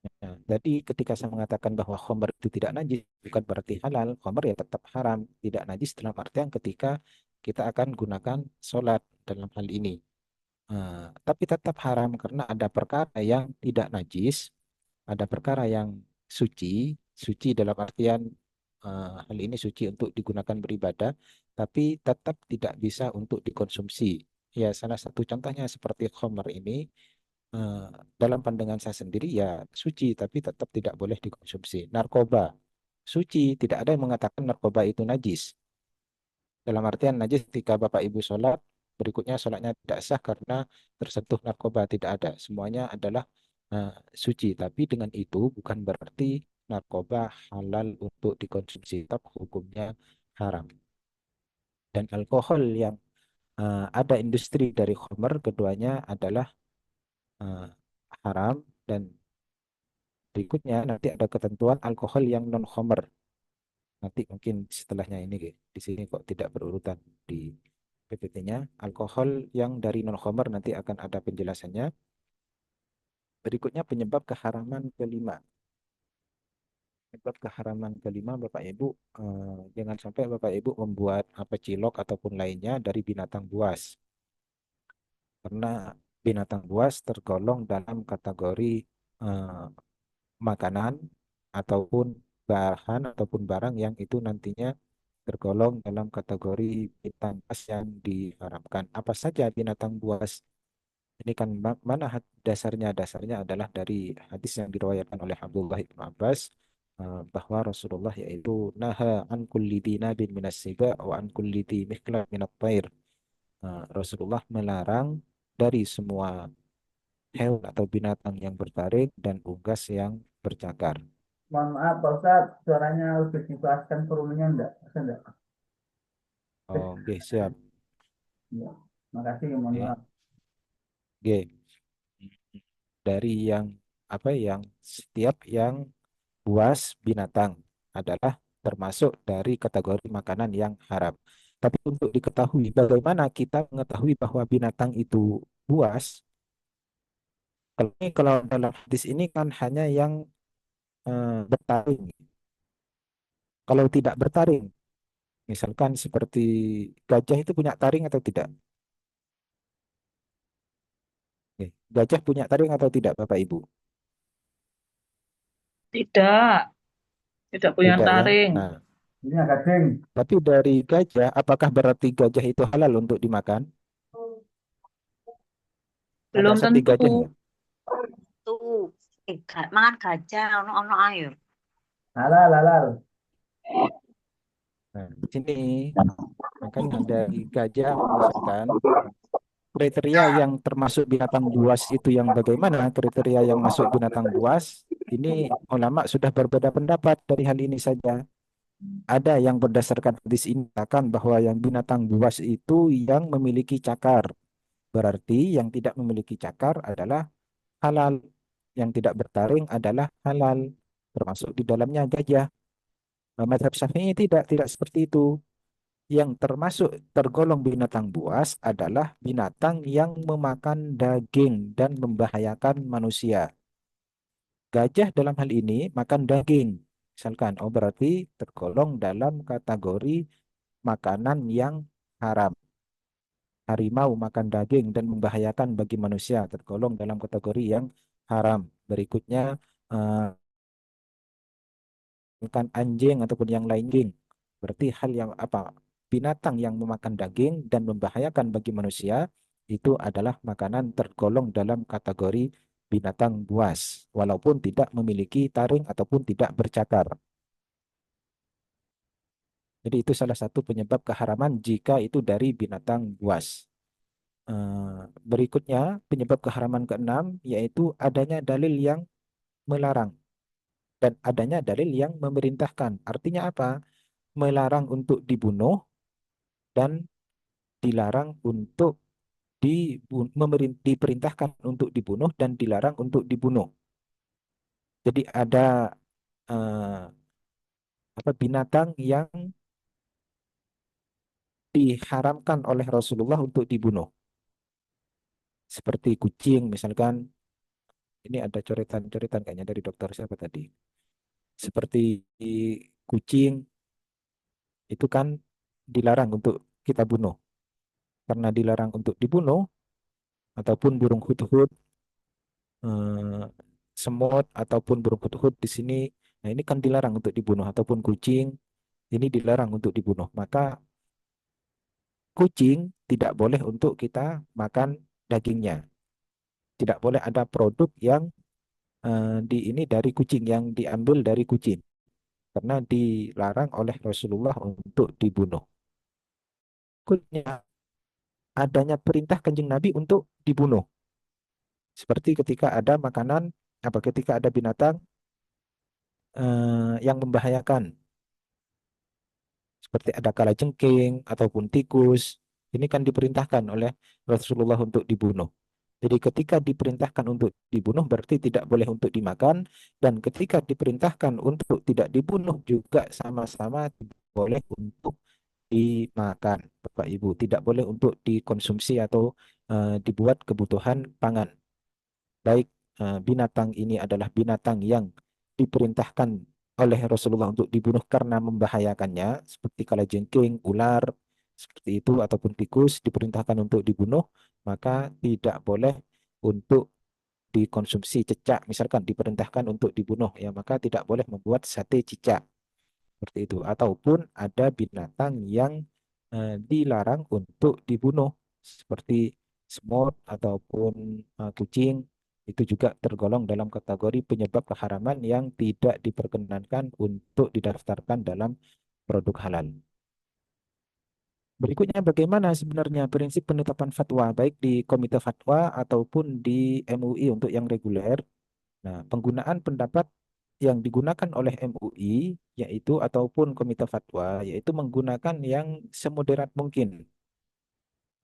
Nah, jadi ketika saya mengatakan bahwa khamr itu tidak najis, bukan berarti halal. Khamr ya tetap haram, tidak najis dalam artian ketika kita akan gunakan sholat dalam hal ini. Tapi tetap haram karena ada perkara yang tidak najis, ada perkara yang suci, suci dalam artian hal ini suci untuk digunakan beribadah, tapi tetap tidak bisa untuk dikonsumsi. Ya, salah satu contohnya seperti khamr ini, eh, dalam pandangan saya sendiri ya suci, tapi tetap tidak boleh dikonsumsi. Narkoba, suci, tidak ada yang mengatakan narkoba itu najis. Dalam artian najis ketika Bapak Ibu sholat, berikutnya sholatnya tidak sah karena tersentuh narkoba, tidak ada. Semuanya adalah suci, tapi dengan itu bukan berarti narkoba halal untuk dikonsumsi, tetap hukumnya haram. Dan alkohol yang ada industri dari khamr, keduanya adalah eh, haram. Dan berikutnya nanti ada ketentuan alkohol yang non khamr. Nanti mungkin setelahnya ini di sini kok tidak berurutan di PPT-nya. Alkohol yang dari non khamr nanti akan ada penjelasannya. Berikutnya penyebab keharaman kelima. Penyebab keharaman kelima Bapak Ibu, jangan sampai Bapak Ibu membuat apa cilok ataupun lainnya dari binatang buas. Karena binatang buas tergolong dalam kategori eh, makanan ataupun bahan ataupun barang yang itu nantinya tergolong dalam kategori binatang buas yang diharamkan. Apa saja binatang buas? Ini kan mana dasarnya? Dasarnya adalah dari hadis yang diriwayatkan oleh Abdullah bin Abbas, bahwa Rasulullah yaitu naha an kulli dinabin minas siba wa an kulli di mikhlab minat tair. Rasulullah melarang dari semua hewan atau binatang yang bertaring dan unggas yang bercakar. Mohon maaf Pak Ustadz, suaranya lebih dikelaskan volumenya enggak? Bisa enggak? Oh, oke, siap. Ya. Makasih, mohon Oke. maaf. Oke. Dari yang apa yang setiap yang buas binatang adalah termasuk dari kategori makanan yang haram. Tapi untuk diketahui bagaimana kita mengetahui bahwa binatang itu buas, kalau dalam hadis ini kan hanya yang bertaring. Kalau tidak bertaring, misalkan seperti gajah itu punya taring atau tidak? Oke. Gajah punya taring atau tidak, Bapak Ibu? Tidak, tidak punya Tidak ya. taring. Nah, Ini agak ding. tapi dari gajah, apakah berarti gajah itu halal untuk dimakan? Ada Belum sate gajah tentu. nggak? Tuh, mangan gajah ono air. Halal, halal. Nah, di sini makanya dari gajah misalkan kriteria yang termasuk binatang buas itu yang bagaimana kriteria yang masuk binatang buas ini ulama sudah berbeda pendapat dari hal ini saja. Ada yang berdasarkan hadis ini katakan bahwa yang binatang buas itu yang memiliki cakar. Berarti yang tidak memiliki cakar adalah halal. Yang tidak bertaring adalah halal. Termasuk di dalamnya gajah. Mazhab Syafi'i tidak seperti itu. Yang termasuk tergolong binatang buas adalah binatang yang memakan daging dan membahayakan manusia. Gajah dalam hal ini makan daging. Misalkan, oh berarti tergolong dalam kategori makanan yang haram. Harimau makan daging dan membahayakan bagi manusia, tergolong dalam kategori yang haram. Berikutnya, makan anjing ataupun yang lain. Berarti hal yang apa? Binatang yang memakan daging dan membahayakan bagi manusia itu adalah makanan tergolong dalam kategori binatang buas, walaupun tidak memiliki taring ataupun tidak bercakar. Jadi itu salah satu penyebab keharaman jika itu dari binatang buas. Berikutnya penyebab keharaman keenam yaitu adanya dalil yang melarang dan adanya dalil yang memerintahkan. Artinya apa? Melarang untuk dibunuh dan dilarang untuk diperintahkan untuk dibunuh dan dilarang untuk dibunuh. Jadi ada eh, binatang yang diharamkan oleh Rasulullah untuk dibunuh. Seperti kucing misalkan, ini ada coretan-coretan kayaknya dari dokter siapa tadi. Seperti kucing itu kan dilarang untuk kita bunuh. Karena dilarang untuk dibunuh, ataupun burung hut-hut, semut ataupun burung hut-hut di sini, nah ini kan dilarang untuk dibunuh, ataupun kucing ini dilarang untuk dibunuh. Maka kucing tidak boleh untuk kita makan dagingnya. Tidak boleh ada produk yang ini dari kucing, yang diambil dari kucing, karena dilarang oleh Rasulullah untuk dibunuh. Berikutnya adanya perintah Kanjeng Nabi untuk dibunuh. Seperti ketika ada makanan, ketika ada binatang yang membahayakan, seperti ada kalajengking ataupun tikus, ini kan diperintahkan oleh Rasulullah untuk dibunuh. Jadi ketika diperintahkan untuk dibunuh berarti tidak boleh untuk dimakan, dan ketika diperintahkan untuk tidak dibunuh juga sama-sama boleh untuk dimakan, Bapak Ibu. Tidak boleh untuk dikonsumsi atau dibuat kebutuhan pangan. Baik binatang ini adalah binatang yang diperintahkan oleh Rasulullah untuk dibunuh karena membahayakannya, seperti kalajengking, ular, seperti itu, ataupun tikus diperintahkan untuk dibunuh, maka tidak boleh untuk dikonsumsi. Cecak misalkan diperintahkan untuk dibunuh, ya maka tidak boleh membuat sate cicak, seperti itu. Ataupun ada binatang yang dilarang untuk dibunuh, seperti semut ataupun kucing, itu juga tergolong dalam kategori penyebab keharaman yang tidak diperkenankan untuk didaftarkan dalam produk halal. Berikutnya, bagaimana sebenarnya prinsip penetapan fatwa baik di komite fatwa ataupun di MUI untuk yang reguler. Nah, penggunaan pendapat yang digunakan oleh MUI yaitu ataupun Komite Fatwa yaitu menggunakan yang semoderat mungkin.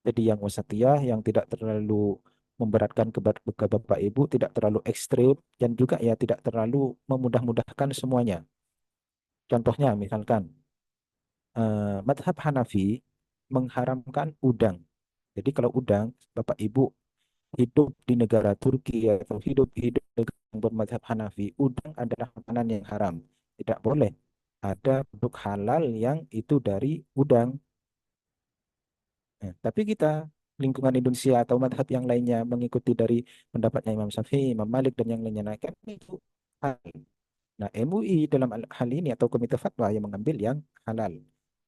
Jadi yang wasatiyah yang tidak terlalu memberatkan ke Bapak Ibu, tidak terlalu ekstrim dan juga ya tidak terlalu memudah-mudahkan semuanya. Contohnya misalkan madhab Hanafi mengharamkan udang. Jadi kalau udang Bapak Ibu hidup di negara Turki atau hidup di negara yang bermadhab Hanafi, udang adalah makanan yang haram. Tidak boleh ada produk halal yang itu dari udang. Nah, tapi kita lingkungan Indonesia atau madhab yang lainnya mengikuti dari pendapatnya Imam Syafi'i, Imam Malik dan yang lainnya, nah, kan itu halal. Nah, MUI dalam hal ini atau Komite Fatwa yang mengambil yang halal.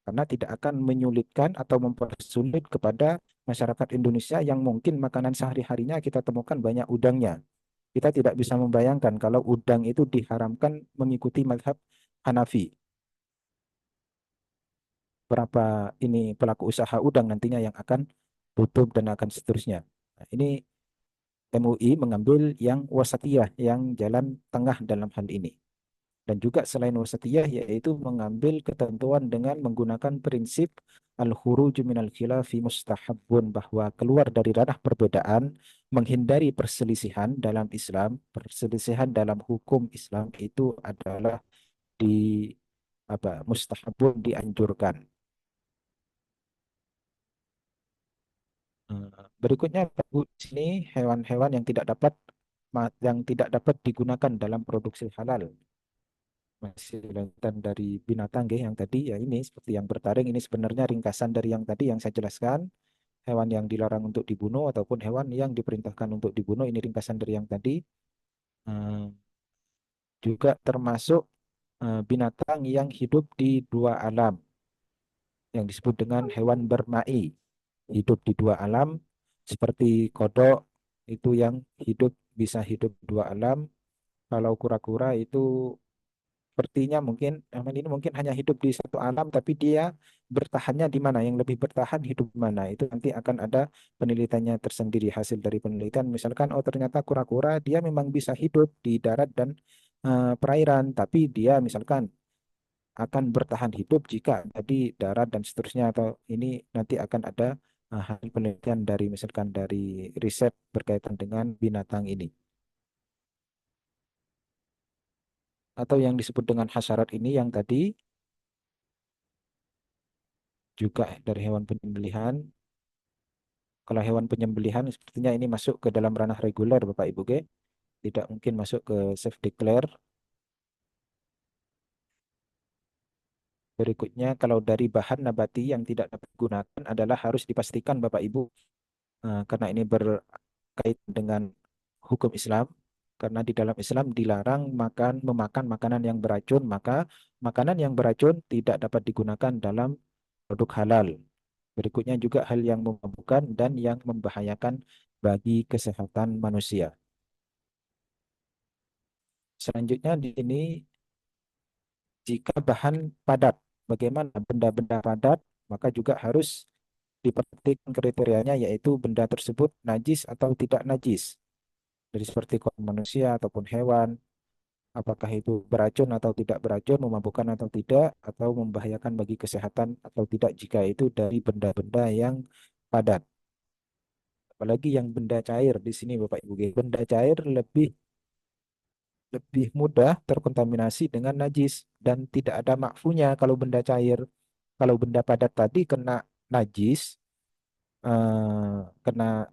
Karena tidak akan menyulitkan atau mempersulit kepada masyarakat Indonesia yang mungkin makanan sehari-harinya kita temukan banyak udangnya. Kita tidak bisa membayangkan kalau udang itu diharamkan mengikuti mazhab Hanafi. Berapa ini pelaku usaha udang nantinya yang akan tutup dan akan seterusnya. Nah, ini MUI mengambil yang wasatiyah, yang jalan tengah dalam hal ini. Dan juga selain wasatiyah yaitu mengambil ketentuan dengan menggunakan prinsip al-khuruj minal khilafi mustahabun, bahwa keluar dari ranah perbedaan, menghindari perselisihan dalam Islam, perselisihan dalam hukum Islam itu adalah di mustahabun, dianjurkan. Berikutnya Bu, di sini hewan-hewan yang tidak dapat digunakan dalam produksi halal. Masih lanjutan dari binatang yang tadi ya, ini seperti yang bertaring, ini sebenarnya ringkasan dari yang tadi yang saya jelaskan. Hewan yang dilarang untuk dibunuh ataupun hewan yang diperintahkan untuk dibunuh, ini ringkasan dari yang tadi. Juga termasuk binatang yang hidup di dua alam yang disebut dengan hewan bermai, hidup di dua alam seperti kodok itu yang bisa hidup di dua alam. Kalau kura-kura itu sepertinya mungkin hewan ini mungkin hanya hidup di satu alam, tapi dia bertahannya di mana, yang lebih bertahan hidup di mana, itu nanti akan ada penelitiannya tersendiri. Hasil dari penelitian misalkan oh ternyata kura-kura dia memang bisa hidup di darat dan perairan, tapi dia misalkan akan bertahan hidup jika ada di darat dan seterusnya, atau ini nanti akan ada hasil penelitian dari misalkan dari riset berkaitan dengan binatang ini. Atau yang disebut dengan hasyarat ini yang tadi juga dari hewan penyembelihan. Kalau hewan penyembelihan sepertinya ini masuk ke dalam ranah reguler Bapak Ibu, tidak mungkin masuk ke self declare. Berikutnya kalau dari bahan nabati yang tidak dapat digunakan adalah harus dipastikan Bapak Ibu, karena ini berkaitan dengan hukum Islam. Karena di dalam Islam dilarang memakan makanan yang beracun, maka makanan yang beracun tidak dapat digunakan dalam produk halal. Berikutnya juga hal yang memabukkan dan yang membahayakan bagi kesehatan manusia. Selanjutnya di sini jika bahan padat, bagaimana benda-benda padat, maka juga harus diperhatikan kriterianya, yaitu benda tersebut najis atau tidak najis. Jadi seperti manusia ataupun hewan, apakah itu beracun atau tidak beracun, memabukkan atau tidak, atau membahayakan bagi kesehatan atau tidak jika itu dari benda-benda yang padat. Apalagi yang benda cair di sini Bapak Ibu. Benda cair lebih mudah terkontaminasi dengan najis dan tidak ada makfunya kalau benda cair. Kalau benda padat tadi kena najis, kena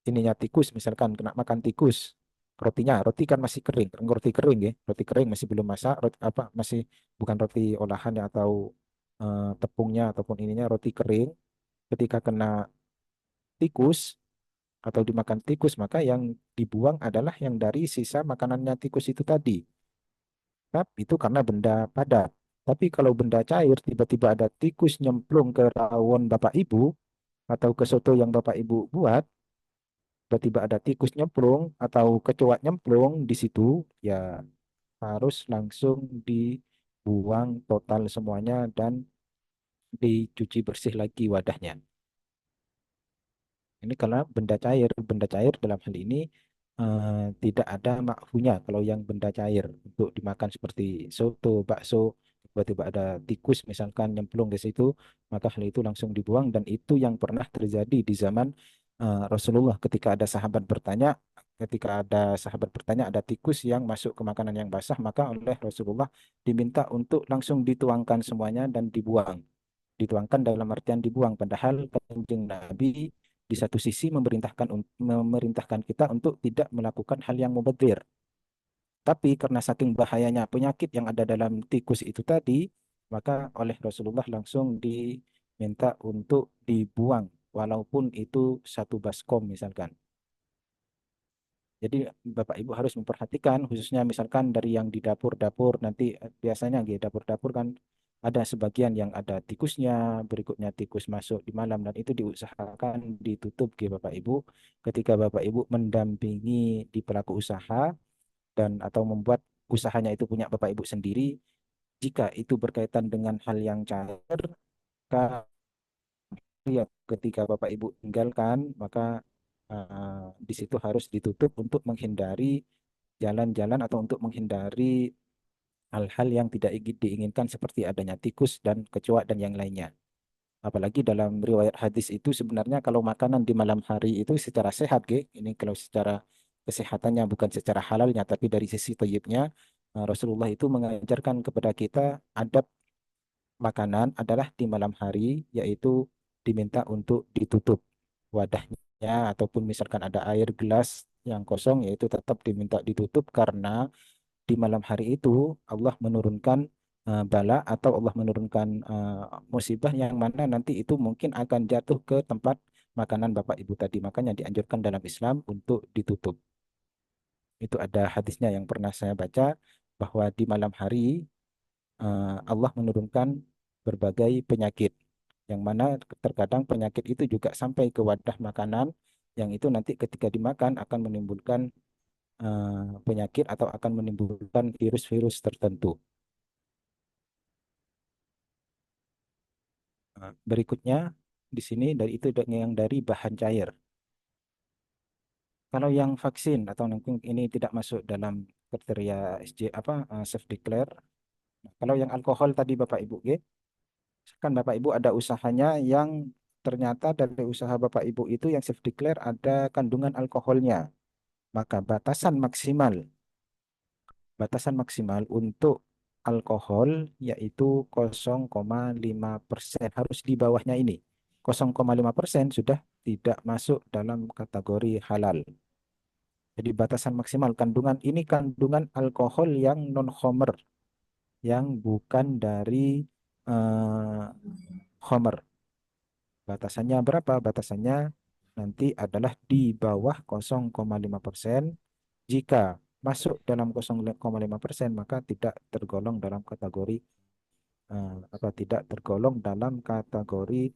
ininya tikus misalkan, kena makan tikus. Roti kan masih kering, roti kering ya, roti kering masih belum masak, masih bukan roti olahan ya, atau tepungnya ataupun ininya roti kering. Ketika kena tikus atau dimakan tikus, maka yang dibuang adalah yang dari sisa makanannya tikus itu tadi. Tapi itu karena benda padat. Tapi kalau benda cair, tiba-tiba ada tikus nyemplung ke rawon Bapak Ibu atau ke soto yang Bapak Ibu buat, tiba-tiba ada tikus nyemplung atau kecoa nyemplung di situ, ya harus langsung dibuang total semuanya dan dicuci bersih lagi wadahnya. Ini karena benda cair dalam hal ini tidak ada makfunya kalau yang benda cair untuk dimakan seperti soto, bakso, tiba-tiba ada tikus misalkan nyemplung di situ, maka hal itu langsung dibuang dan itu yang pernah terjadi di zaman Rasulullah ketika ada sahabat bertanya ada tikus yang masuk ke makanan yang basah, maka oleh Rasulullah diminta untuk langsung dituangkan semuanya dan dibuang. Dituangkan dalam artian dibuang, padahal Kanjeng Nabi di satu sisi memerintahkan kita untuk tidak melakukan hal yang mubadzir. Tapi karena saking bahayanya penyakit yang ada dalam tikus itu tadi, maka oleh Rasulullah langsung diminta untuk dibuang, walaupun itu satu baskom misalkan. Jadi Bapak Ibu harus memperhatikan khususnya misalkan dari yang di dapur-dapur nanti biasanya di dapur-dapur kan ada sebagian yang ada tikusnya, berikutnya tikus masuk di malam dan itu diusahakan ditutup ke Bapak Ibu ketika Bapak Ibu mendampingi di pelaku usaha dan atau membuat usahanya itu punya Bapak Ibu sendiri. Jika itu berkaitan dengan hal yang cair, maka ya ketika Bapak Ibu tinggalkan, maka di situ harus ditutup untuk menghindari jalan-jalan atau untuk menghindari hal-hal yang tidak diinginkan seperti adanya tikus dan kecoa dan yang lainnya. Apalagi dalam riwayat hadis itu sebenarnya kalau makanan di malam hari itu secara sehat, ini kalau secara kesehatannya bukan secara halalnya, tapi dari sisi thayyibnya, Rasulullah itu mengajarkan kepada kita adab makanan adalah di malam hari, yaitu diminta untuk ditutup wadahnya ataupun misalkan ada air gelas yang kosong, yaitu tetap diminta ditutup karena di malam hari itu Allah menurunkan bala atau Allah menurunkan musibah yang mana nanti itu mungkin akan jatuh ke tempat makanan Bapak Ibu tadi. Makanya dianjurkan dalam Islam untuk ditutup. Itu ada hadisnya yang pernah saya baca bahwa di malam hari Allah menurunkan berbagai penyakit yang mana terkadang penyakit itu juga sampai ke wadah makanan yang itu nanti ketika dimakan akan menimbulkan penyakit atau akan menimbulkan virus-virus tertentu. Berikutnya di sini dari itu yang dari bahan cair. Kalau yang vaksin atau mungkin ini tidak masuk dalam kriteria self declare. Kalau yang alkohol tadi Bapak Ibu, kan Bapak Ibu ada usahanya yang ternyata dari usaha Bapak Ibu itu yang self declare ada kandungan alkoholnya. Maka batasan maksimal untuk alkohol yaitu 0,5%. Harus di bawahnya ini. 0,5% sudah tidak masuk dalam kategori halal. Jadi batasan maksimal kandungan alkohol yang non-khamr, yang bukan dari khamr. Batasannya berapa? Batasannya nanti adalah di bawah 0,5%. Jika masuk dalam 0,5% maka tidak tergolong dalam kategori tidak tergolong dalam kategori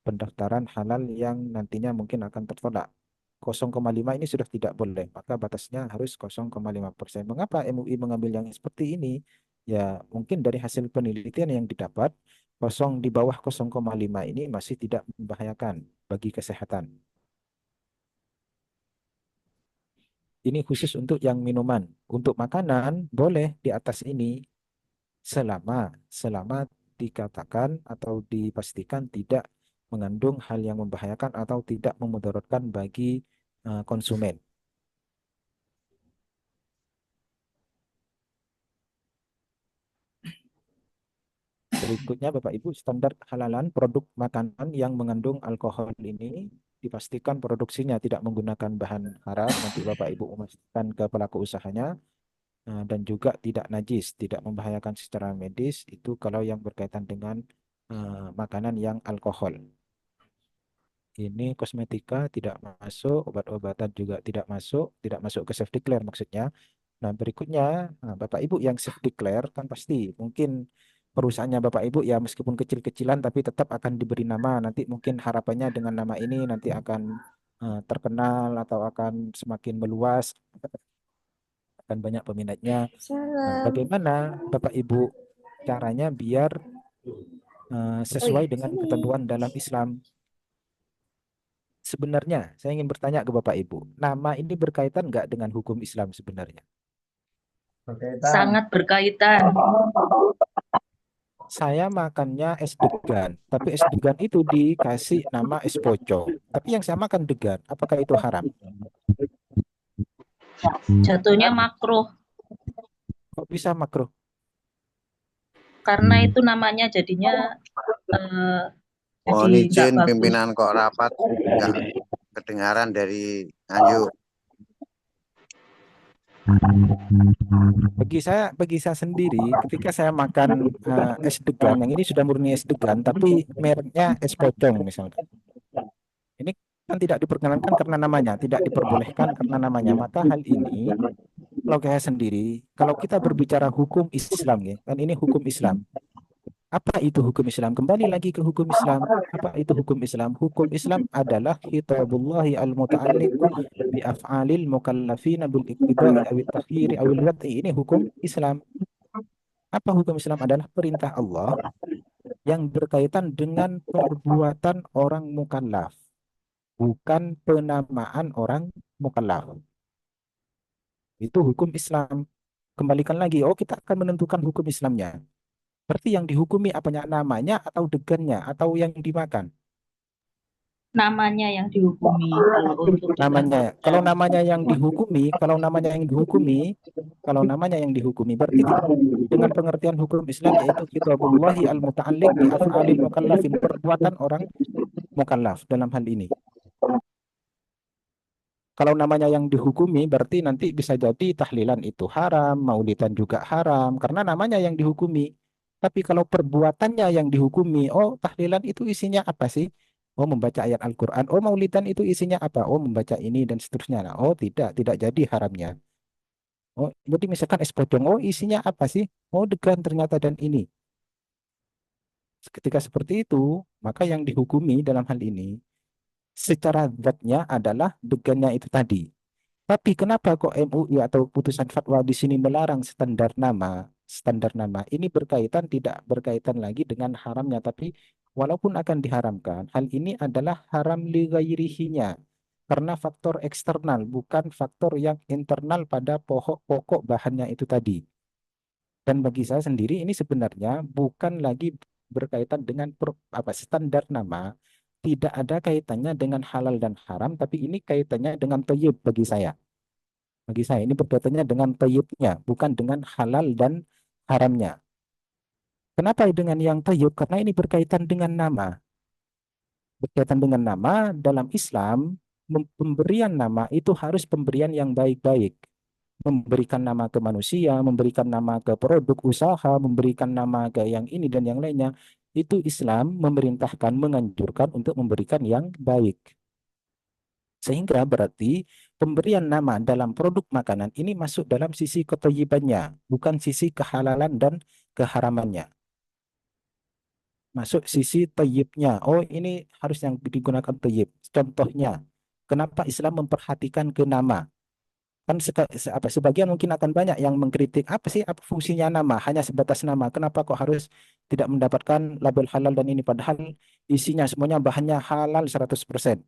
pendaftaran halal yang nantinya mungkin akan tertolak. 0,5 ini sudah tidak boleh, maka batasnya harus 0,5%. Mengapa MUI mengambil yang seperti ini? Ya, mungkin dari hasil penelitian yang didapat, di bawah 0,5 ini masih tidak membahayakan bagi kesehatan. Ini khusus untuk yang minuman. Untuk makanan boleh di atas ini selama dikatakan atau dipastikan tidak mengandung hal yang membahayakan atau tidak memudaratkan bagi konsumen. Berikutnya Bapak Ibu, standar halalan produk makanan yang mengandung alkohol ini dipastikan produksinya tidak menggunakan bahan haram. Nanti Bapak Ibu memastikan ke pelaku usahanya dan juga tidak najis, tidak membahayakan secara medis. Itu kalau yang berkaitan dengan makanan yang alkohol. Ini kosmetika tidak masuk, obat-obatan juga tidak masuk ke self declare maksudnya. Nah, berikutnya Bapak Ibu yang self declare kan pasti mungkin perusahaannya Bapak Ibu ya meskipun kecil-kecilan tapi tetap akan diberi nama. Nanti mungkin harapannya dengan nama ini nanti akan terkenal atau akan semakin meluas, akan banyak peminatnya. Bagaimana Bapak Ibu caranya biar sesuai dengan ketentuan dalam Islam? Sebenarnya saya ingin bertanya ke Bapak Ibu, nama ini berkaitan nggak dengan hukum Islam sebenarnya? Berkaitan. Sangat berkaitan. Saya makannya es degan, tapi es degan itu dikasih nama es pocong. Tapi yang saya makan degan, apakah itu haram? Jatuhnya makruh Kok bisa makruh? karena itu namanya jadinya Mohon jadi nggak izin bagus. pimpinan kok rapat nggak kedengaran dari Nganjuk. Bagi saya sendiri, ketika saya makan es degan, yang ini sudah murni es degan, tapi mereknya es pocong misalkan. Ini kan tidak diperkenankan karena namanya, tidak diperbolehkan karena namanya. Maka hal ini, kalau saya sendiri, kalau kita berbicara hukum Islam, ya, kan ini hukum Islam. Apa itu hukum Islam? Kembali lagi ke hukum Islam. Apa itu hukum Islam? Hukum Islam adalah kitabullahi al-muta'alliq bi af'alil mukallafina bil iqtida'i awit takhyiri awil wad'i. Ini hukum Islam. Apa hukum Islam? Adalah perintah Allah yang berkaitan dengan perbuatan orang mukallaf, bukan penamaan orang mukallaf. Itu hukum Islam. Kembalikan lagi, kita akan menentukan hukum Islamnya. Berarti yang dihukumi apanya, namanya atau degannya atau yang dimakan? Namanya yang dihukumi kalau untuk Namanya. Kalau namanya yang dihukumi, berarti dengan pengertian hukum Islam yaitu kitabullahi al-muta'alliq bi af'alil mukallafin, perbuatan orang mukallaf dalam hal ini. Kalau namanya yang dihukumi berarti nanti bisa jadi tahlilan itu haram, maulidan juga haram karena namanya yang dihukumi. Tapi kalau perbuatannya yang dihukumi, tahlilan itu isinya apa sih? Membaca ayat Al-Quran. Maulidan itu isinya apa? Membaca ini dan seterusnya. Nah, tidak jadi haramnya. Jadi misalkan es pocong, isinya apa sih? Degan ternyata dan ini. Ketika seperti itu, maka yang dihukumi dalam hal ini secara zatnya adalah degannya itu tadi. Tapi kenapa kok MUI atau putusan fatwa di sini melarang standar nama? Standar nama ini tidak berkaitan lagi dengan haramnya, tapi walaupun akan diharamkan, hal ini adalah haram li ghairihinya karena faktor eksternal, bukan faktor yang internal pada pokok bahannya itu tadi. Dan bagi saya sendiri ini sebenarnya bukan lagi berkaitan dengan standar nama, tidak ada kaitannya dengan halal dan haram, tapi ini kaitannya dengan thayyib bagi saya. Bagi saya ini berkaitannya dengan thayyibnya, bukan dengan halal dan haramnya. Kenapa dengan yang thayyib? Karena ini berkaitan dengan nama. Berkaitan dengan nama dalam Islam, pemberian nama itu harus pemberian yang baik-baik. Memberikan nama ke manusia, memberikan nama ke produk usaha, memberikan nama ke yang ini dan yang lainnya. Itu Islam memerintahkan, menganjurkan untuk memberikan yang baik. Sehingga berarti pemberian nama dalam produk makanan ini masuk dalam sisi kethayyibannya, bukan sisi kehalalan dan keharamannya. Masuk sisi thayyibnya. Ini harus yang digunakan thayyib. Contohnya, kenapa Islam memperhatikan ke nama? Kan sebagian mungkin akan banyak yang mengkritik, apa fungsinya nama? Hanya sebatas nama. Kenapa kok harus tidak mendapatkan label halal dan ini? Padahal isinya semuanya bahannya halal 100%.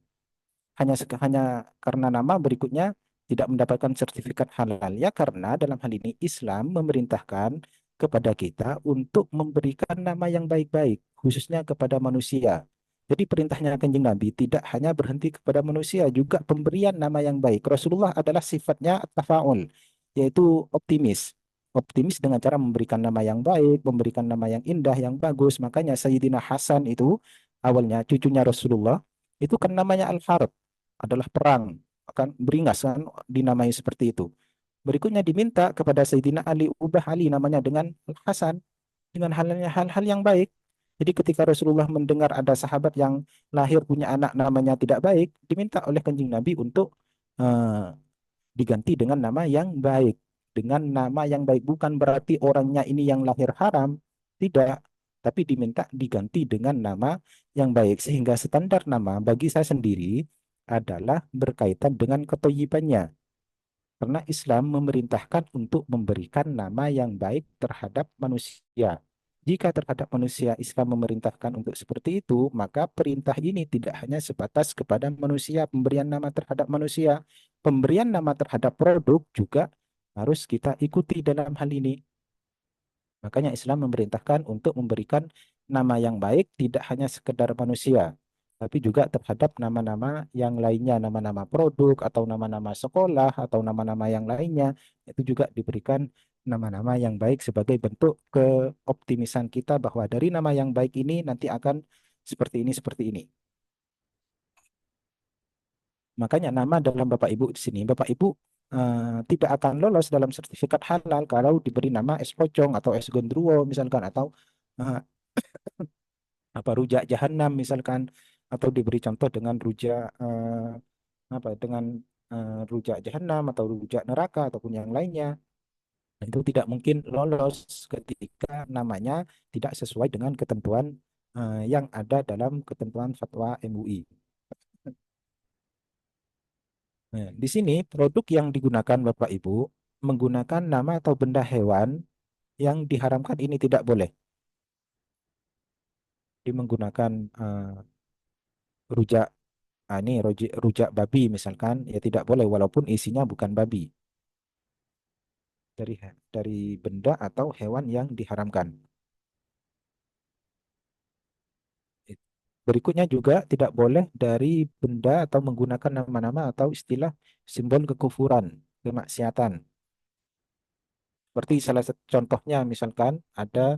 Hanya karena nama berikutnya tidak mendapatkan sertifikat halal. Ya karena dalam hal ini Islam memerintahkan kepada kita untuk memberikan nama yang baik-baik, khususnya kepada manusia. Jadi perintahnya Kanjeng Nabi tidak hanya berhenti kepada manusia, juga pemberian nama yang baik. Rasulullah adalah sifatnya tafaul, yaitu optimis. Optimis dengan cara memberikan nama yang baik, memberikan nama yang indah, yang bagus. Makanya Sayyidina Hasan itu awalnya cucunya Rasulullah, itu kan namanya Al-Harb, adalah perang, akan beringas kan dinamai seperti itu. Berikutnya diminta kepada Sayyidina Ali, ubah Ali namanya dengan Al-Hasan, dengan hal-hal yang baik. Jadi ketika Rasulullah mendengar ada sahabat yang lahir punya anak namanya tidak baik, diminta oleh Kanjeng Nabi untuk diganti dengan nama yang baik. Dengan nama yang baik, bukan berarti orangnya ini yang lahir haram, tidak. Tapi diminta diganti dengan nama yang baik. Sehingga standar nama bagi saya sendiri adalah berkaitan dengan kethayyibannya. Karena Islam memerintahkan untuk memberikan nama yang baik terhadap manusia. Jika terhadap manusia Islam memerintahkan untuk seperti itu, maka perintah ini tidak hanya sebatas kepada manusia, pemberian nama terhadap manusia, pemberian nama terhadap produk juga harus kita ikuti dalam hal ini. Makanya Islam memerintahkan untuk memberikan nama yang baik tidak hanya sekedar manusia, tapi juga terhadap nama-nama yang lainnya, nama-nama produk atau nama-nama sekolah atau nama-nama yang lainnya, itu juga diberikan nama-nama yang baik sebagai bentuk keoptimisan kita bahwa dari nama yang baik ini nanti akan seperti ini, seperti ini. Makanya nama dalam Bapak Ibu di sini, Bapak Ibu tidak akan lolos dalam sertifikat halal kalau diberi nama es pocong atau es gondruwo misalkan, atau apa rujak jahanam misalkan, atau diberi contoh dengan rujak rujak jahanam atau rujak neraka ataupun yang lainnya. Itu tidak mungkin lolos ketika namanya tidak sesuai dengan ketentuan yang ada dalam ketentuan fatwa MUI. Nah, di sini produk yang digunakan Bapak Ibu menggunakan nama atau benda hewan yang diharamkan ini tidak boleh. Di menggunakan rujak rujak babi misalkan, ya tidak boleh walaupun isinya bukan babi. Dari benda atau hewan yang diharamkan. Berikutnya juga tidak boleh dari benda atau menggunakan nama-nama atau istilah simbol kekufuran, kemaksiatan. Seperti salah satu contohnya misalkan ada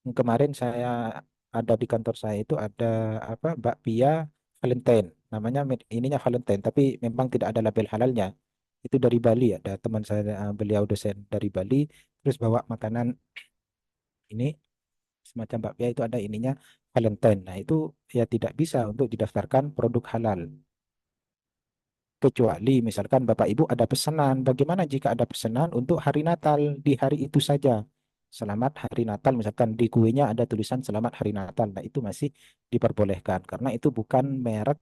kemarin saya ada di kantor saya itu ada bakpia Valentine, namanya ininya Valentine tapi memang tidak ada label halalnya. Itu dari Bali, ada teman saya beliau dosen dari Bali terus bawa makanan ini semacam bakpia itu ada ininya Valentine. Nah, itu ya tidak bisa untuk didaftarkan produk halal. Kecuali misalkan Bapak Ibu ada pesanan, bagaimana jika ada pesanan untuk hari Natal di hari itu saja. Selamat Hari Natal, misalkan di kuenya ada tulisan Selamat Hari Natal. Nah, itu masih diperbolehkan karena itu bukan merek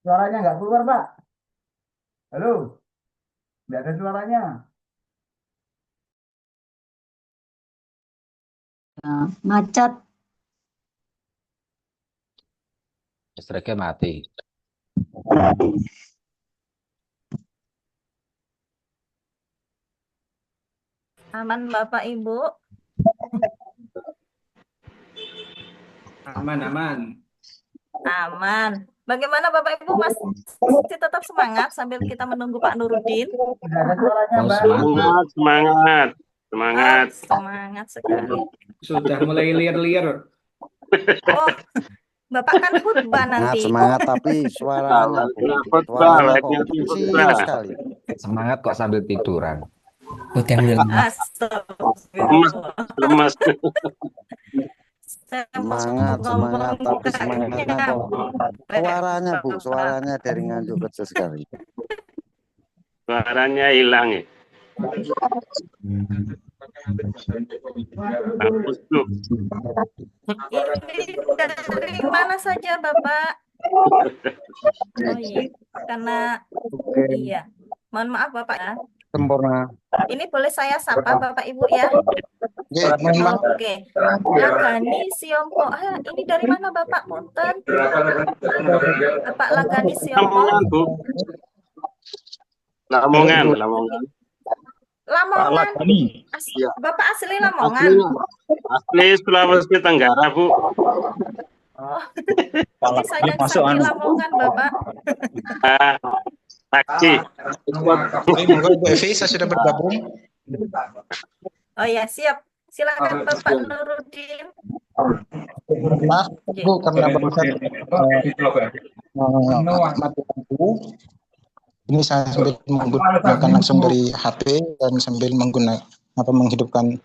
Suaranya nggak keluar, Pak. Halo, nggak ada suaranya. Macet. Listriknya mati. Aman Bapak Ibu? Aman, aman. Aman. Bagaimana Bapak Ibu masih tetap semangat sambil kita menunggu Pak Nurudin? Semangat, semangat, semangat. Semangat sekali. Sudah mulai liar-liar. Oh, Bapak kan khutbah nanti. Semangat tapi suaranya kecil sekali. Semangat kok sambil tiduran. Lemas. Semangat tapi semangatnya kok suaranya Bu, suaranya dari Nganjuk kecil sekali. Suaranya hilang ya. Ini dari mana saja Bapak? Oh iya, karena iya. Mohon maaf Bapak ya. Sempurna. Ini boleh saya sapa Bapak Ibu ya? Oke. Lagani Siompo. Ini dari mana Bapak Punten? Bapak Lagani Siompo. Lamongan. Lamongan. Bapak asli Lamongan. Asli Sulawesi Tenggara, Bu. Oh, ini saya di Lamongan, Bapak. Taksi. Oke, monggo Bu Evi, saya sudah bergabung. Oh ya, siap. Silakan Bapak Nurudin. Maaf Bu, karena barusan mati lampu. Ini saya sambil menggunakan langsung dari HP dan sambil menghidupkan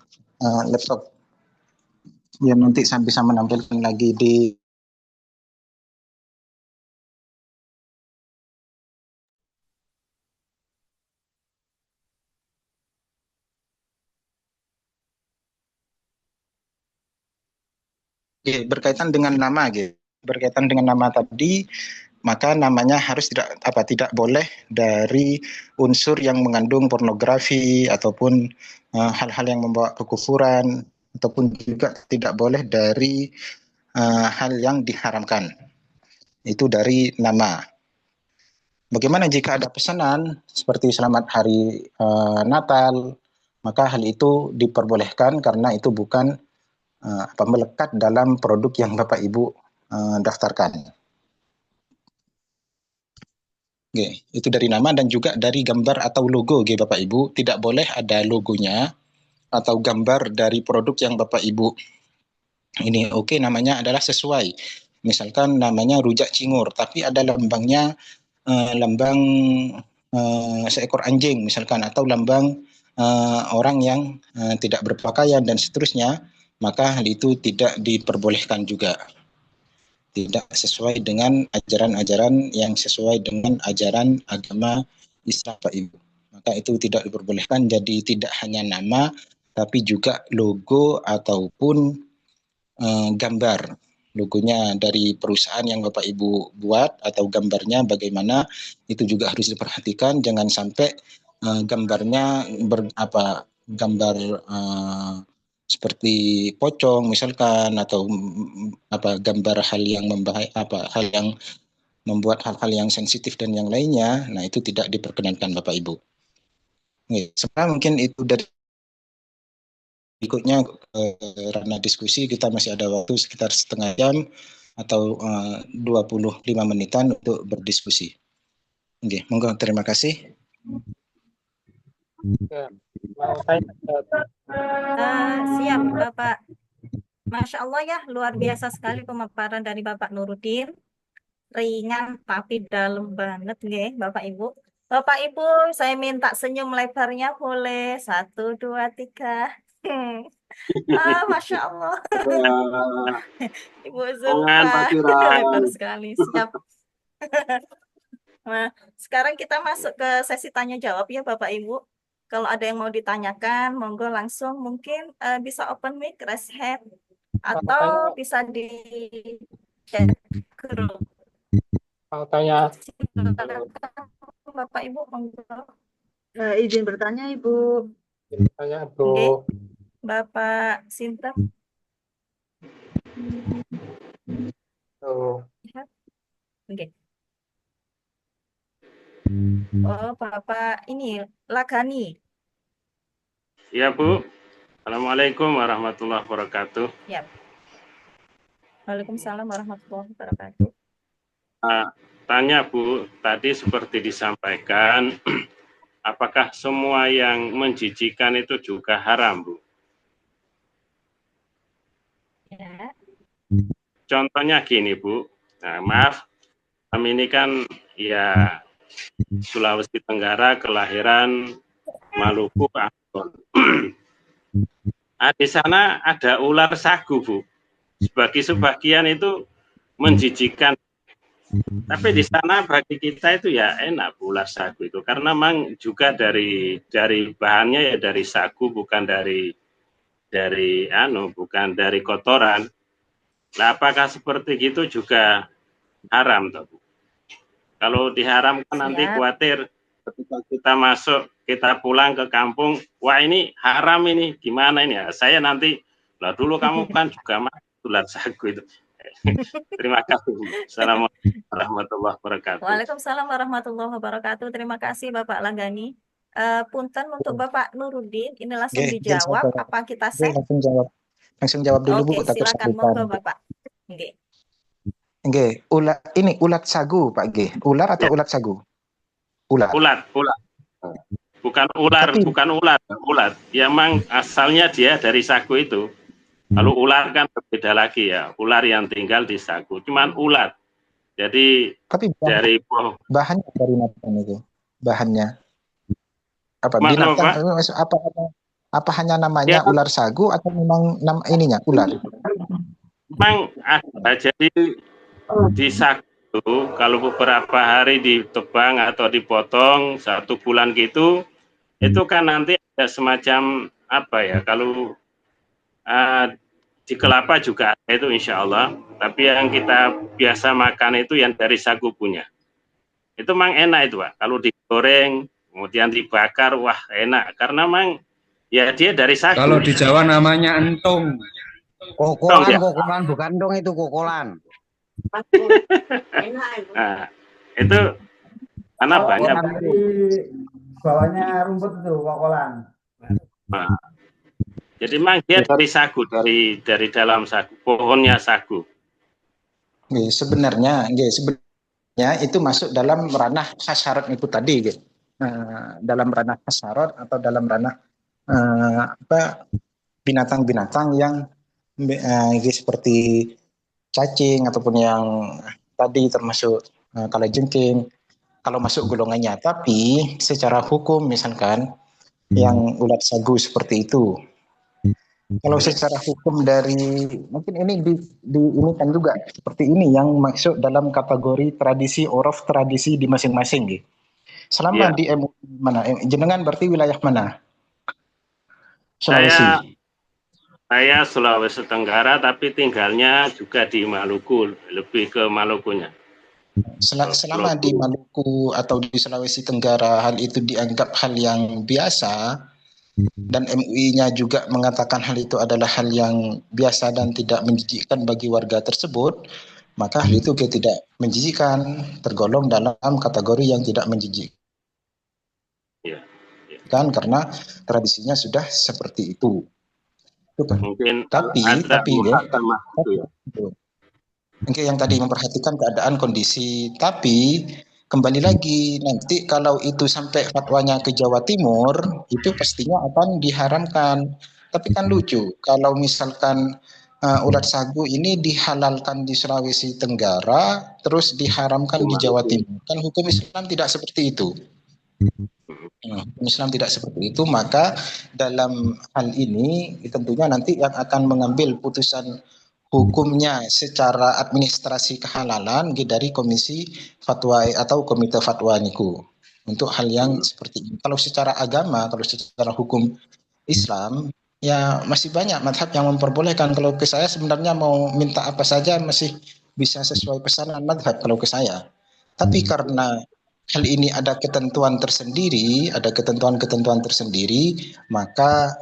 laptop. Ya nanti saya bisa menampilkan lagi di berkaitan dengan nama berkaitan dengan nama tadi, maka namanya harus tidak boleh dari unsur yang mengandung pornografi ataupun hal-hal yang membawa kekufuran, ataupun juga tidak boleh dari hal yang diharamkan. Itu dari nama. Bagaimana jika ada pesanan seperti selamat hari Natal, maka hal itu diperbolehkan karena itu bukan melekat dalam produk yang Bapak Ibu daftarkan. Oke, itu dari nama dan juga dari gambar atau logo Bapak Ibu, tidak boleh ada logonya atau gambar dari produk yang Bapak Ibu ini namanya adalah sesuai. Misalkan namanya rujak cingur, tapi ada lambangnya lambang seekor anjing misalkan, atau lambang orang yang tidak berpakaian dan seterusnya, maka hal itu tidak diperbolehkan juga. Tidak sesuai dengan ajaran-ajaran yang sesuai dengan ajaran agama Islam Pak Ibu. Maka itu tidak diperbolehkan, jadi tidak hanya nama, tapi juga logo ataupun gambar. Logonya dari perusahaan yang Bapak Ibu buat atau gambarnya bagaimana, itu juga harus diperhatikan. Jangan sampai gambarnya gambar seperti pocong misalkan, atau gambar hal yang hal yang membuat hal-hal yang sensitif dan yang lainnya. Nah, itu tidak diperkenankan Bapak Ibu. Sekarang mungkin itu dari berikutnya ranah diskusi. Kita masih ada waktu sekitar setengah jam atau 25 menitan untuk berdiskusi. Oke, monggo, terima kasih. Siap Bapak. Masya Allah ya, luar biasa sekali pemaparan dari Bapak Nurudin. Ringan tapi dalam banget nggih, Bapak Ibu. Bapak Ibu, saya minta senyum lebarnya boleh. 1, 2, 3. Masya Allah. Ibu Zulfa, lebar sekali. Siap. Nah, sekarang kita masuk ke sesi tanya jawab ya Bapak Ibu. Kalau ada yang mau ditanyakan, monggo langsung, mungkin bisa open mic, raise hand, atau bisa di chat grup. Mau tanya Bapak Ibu, monggo. Izin bertanya Ibu. Tanya Bu. Okay. Bapak Sinta. Oke. Oh, Bapak ini Lagani. Iya, Bu. Assalamualaikum warahmatullahi wabarakatuh. Ya. Waalaikumsalam warahmatullahi wabarakatuh. Tanya Bu, tadi seperti disampaikan, apakah semua yang menjijikan itu juga haram, Bu? Ya. Contohnya gini, Bu. Nah, maaf, kami ini kan ya Sulawesi Tenggara, kelahiran Maluku, Ambon. Di sana ada ular sagu, Bu. Sebagian itu menjijikan. Tapi di sana bagi kita itu ya enak Bu, ular sagu itu, karena memang juga dari bahannya ya dari sagu, bukan dari kotoran. Nah, apakah seperti itu juga haram, toh, Bu? Kalau diharamkan nanti khawatir ketika kita masuk, kita pulang ke kampung, wah ini haram ini, gimana ini ya? Saya nanti, lah dulu kamu kan juga ular sagu itu. Terima kasih. Assalamualaikum warahmatullahi wabarakatuh. Waalaikumsalam warahmatullahi wabarakatuh. Terima kasih Bapak Langgani. Punten untuk Bapak Nurudin, ini langsung dijawab. Apa kita set? Langsung jawab dulu Bu. Oke, silakan monggo Bapak. Ulat sagu Pak G. Ular atau ulat sagu? Ulat. Ulat. Bukan ular, Tapi bukan ulat. Ya memang asalnya dia dari sagu itu. Kalau ular kan berbeda lagi ya. Ular yang tinggal di sagu. Cuman ulat. Jadi dari bahannya dari mana itu? Bahannya apa? Mas, Binatang apa hanya namanya ular sagu atau memang ininya ular? Memang ada. Jadi di sagu kalau beberapa hari ditebang atau dipotong 1 bulan gitu, itu kan nanti ada semacam apa ya? Kalau di kelapa juga ada itu insya Allah. Tapi yang kita biasa makan itu yang dari sagu punya. Itu memang enak itu Pak. Kalau digoreng kemudian dibakar, wah enak. Karena memang ya dia dari sagu. Kalau di Jawa namanya entung. Kokolan bukan dong itu kokolan. Nah, itu karena banyak. Bawahnya rumput itu kokolan. Nah, jadi memang dia dari sagu, dari dalam sagu, pohonnya sagu. Sebenarnya itu masuk dalam ranah hasyarat itu tadi, gitu. Dalam ranah hasyarat atau dalam ranah binatang-binatang yang seperti cacing ataupun yang tadi termasuk kalajengking, kalau masuk golongannya. Tapi secara hukum misalkan yang ulat sagu seperti itu, kalau secara hukum dari mungkin ini ini kan juga seperti ini yang masuk dalam kategori tradisi uruf tradisi di masing-masing gitu. Selama di MUI mana? Jenengan berarti wilayah mana? Sulawesi. Saya Sulawesi Tenggara tapi tinggalnya juga di Maluku, lebih ke Malukunya. Selama di Maluku atau di Sulawesi Tenggara hal itu dianggap hal yang biasa dan MUI-nya juga mengatakan hal itu adalah hal yang biasa dan tidak menjijikkan bagi warga tersebut, maka hal itu tidak menjijikkan, tergolong dalam kategori yang tidak menjijikkan. Karena tradisinya sudah seperti itu. Mungkin tapi yang tadi memperhatikan keadaan kondisi, tapi kembali lagi nanti kalau itu sampai fatwanya ke Jawa Timur itu pastinya akan diharamkan. Tapi kan lucu kalau misalkan ulat sagu ini dihalalkan di Sulawesi Tenggara terus diharamkan di Jawa Timur, kan hukum Islam tidak seperti itu. Hukum Islam tidak seperti itu, maka dalam hal ini tentunya nanti yang akan mengambil putusan hukumnya secara administrasi kehalalan dari Komisi Fatwa atau Komite Fatwa niku untuk hal yang seperti ini. Kalau secara agama, kalau secara hukum Islam ya masih banyak mazhab yang memperbolehkan. Kalau ke saya sebenarnya mau minta apa saja masih bisa sesuai pesanan mazhab kalau ke saya. Tapi karena hal ini ada ketentuan tersendiri, maka